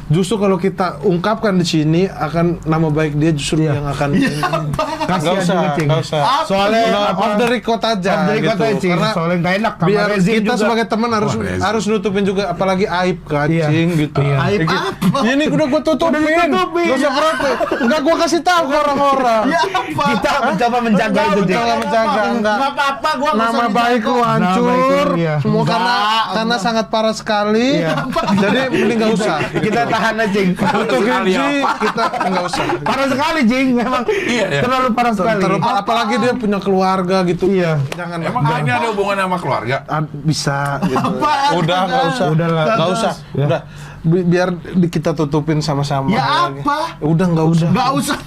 Justru kalau kita ungkapkan di sini akan nama baik dia justru yang akan nggak Kasihan usah, juga, Cing. nggak usah. Soalnya off the record aja Off the record gitu. aja, Cing. Karena Soalnya nggak enak sama biar rezim kita juga. sebagai teman harus Wah, rezim. harus nutupin juga apalagi aib Iya. kacing gitu. Iya. Aib Gitu. apa? Ini udah gua tutupin. ditutupin. Gak usah protes. Enggak gua kasih tahu ke orang-orang. Ya apa? Kita mencoba menjaga itu, Cing. Mencoba menjaga, enggak. Enggak apa-apa gua nggak Nama usah baik lu dijaga. hancur, baik lu, iya. semua karena Enggak. sangat parah sekali. Iya. Jadi mending nggak usah. Kita tahan aja, Cing. Untuk sekali Genji apa? kita nggak usah. Parah sekali, Cing. Memang Iya, iya. terlalu parah sekali. Apalagi dia punya keluarga gitu. Iya. Jangan. Emang ini ada hubungan sama keluarga? Bisa. Gitu. Apaan? Udah nggak usah. Udah lah. Nggak usah. Ya. Udah. Biar kita tutupin sama-sama. Ya lagi. apa? Udah nggak usah. Enggak usah.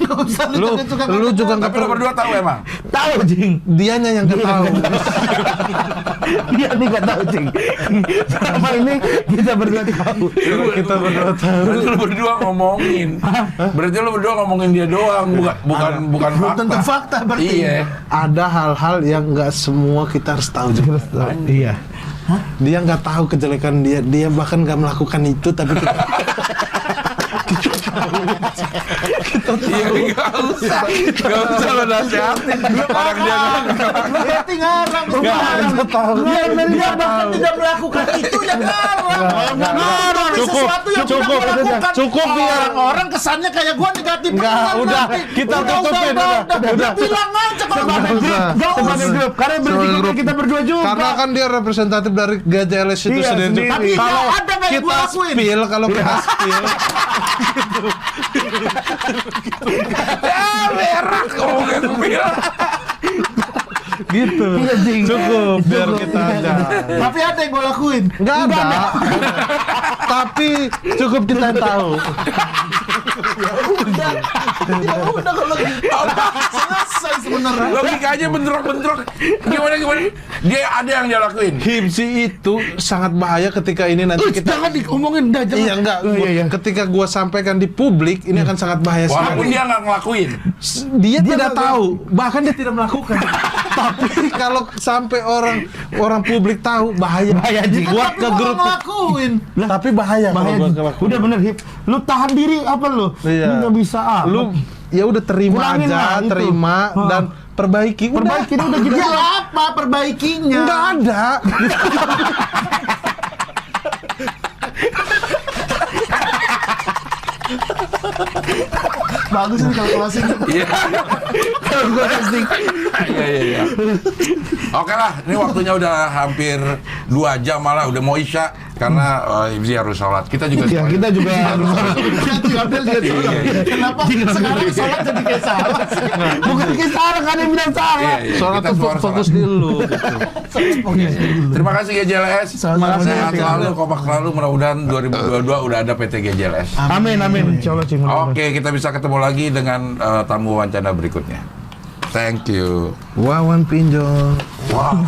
Lu juga nggak Tapi lo berdua tahu emang? Tahu, Cing. Dianya yang nggak tahu. Dia nih nggak tahu, Cing. Sama ini kita berdua tahu. Kita berdua tahu. Berarti lo berdua ngomongin. Berarti lo berdua ngomongin dia doang, bukan Belum tentu fakta berarti. Iya. Ada hal-hal yang nggak semua kita harus tahu juga. Iya. Dia nggak tahu kejelekan dia bahkan nggak melakukan itu tapi kita Iya, nggak usah lo nasihatin. Orang dia Berarti ngarang. nggak tahu. Dia bahkan tidak melakukan itu yang ngarang. Ngarang sesuatu yang sudah gua lakukan. Cukup biar Orang kesannya kayak gua negatif. Nggak, beneran udah. nanti. Kita tutupin, Udah udah. bilang aja kalau Nggak nggak usah. Sebagai grup, karena bertiga grup. kita berdua juga. karena kan dia representatif dari GJLS itu Iya, sendiri. sendiri. Tapi Kalau nggak ada kayak kita gua lakuin. spill, kalau kita spill, berak ngomongin spill. gitu. Cukup biar kita aja. Tapi ada yang gua lakuin. Nggak ada. Tapi cukup kita yang tahu. Ya udah kalau gitu. Selesai sebenarnya. Logikanya bentrok-bentrok. Gimana? Dia ada yang dia lakuin. Himsi itu sangat bahaya ketika ini nanti kita Jangan diomongin dah, jangan. Iya enggak. Ketika gua sampaikan di publik ini akan sangat bahaya Walaupun sekali. dia nggak ngelakuin. Dia tidak tahu, bahkan dia tidak melakukan. Tapi kalau sampai orang publik tahu bahaya. Jing. Buat Tapi ke gua grup. nggak ngelakuin. Tapi bahaya kalau Bahaya, gua Jing. ngelakuin. Udah bener, Hip. Lu tahan diri apa lu? Iya. Lu nggak bisa Lu ya udah terima Kurangin aja, lah itu. terima Hah. dan perbaiki. Udah. Perbaikin udah gitu. Ya apa perbaikinya? Enggak ada. Bagus nih kalau closing. Iya. Kalau gua casting. Iya. Oke lah, ini waktunya udah hampir 2 jam malah udah mau isya karena Ibzi harus sholat. Kita juga Ya, kita juga harus Kenapa sekarang sholat jadi kayak salah sih? bukan kayak salah kan yang bilang salah. Iya, Soalnya kita tuh semua harus fokus sholat. di lu. Terima kasih GJLS. Sama-sama. Sehat selalu, kompak selalu. Mudah-mudahan 2022 udah ada PT GJLS. Amin, amin. Insyaallah, Cing. Oke, kita bisa ketemu lagi dengan tamu wawancara berikutnya. Thank you. Wawan pinjol. Wow.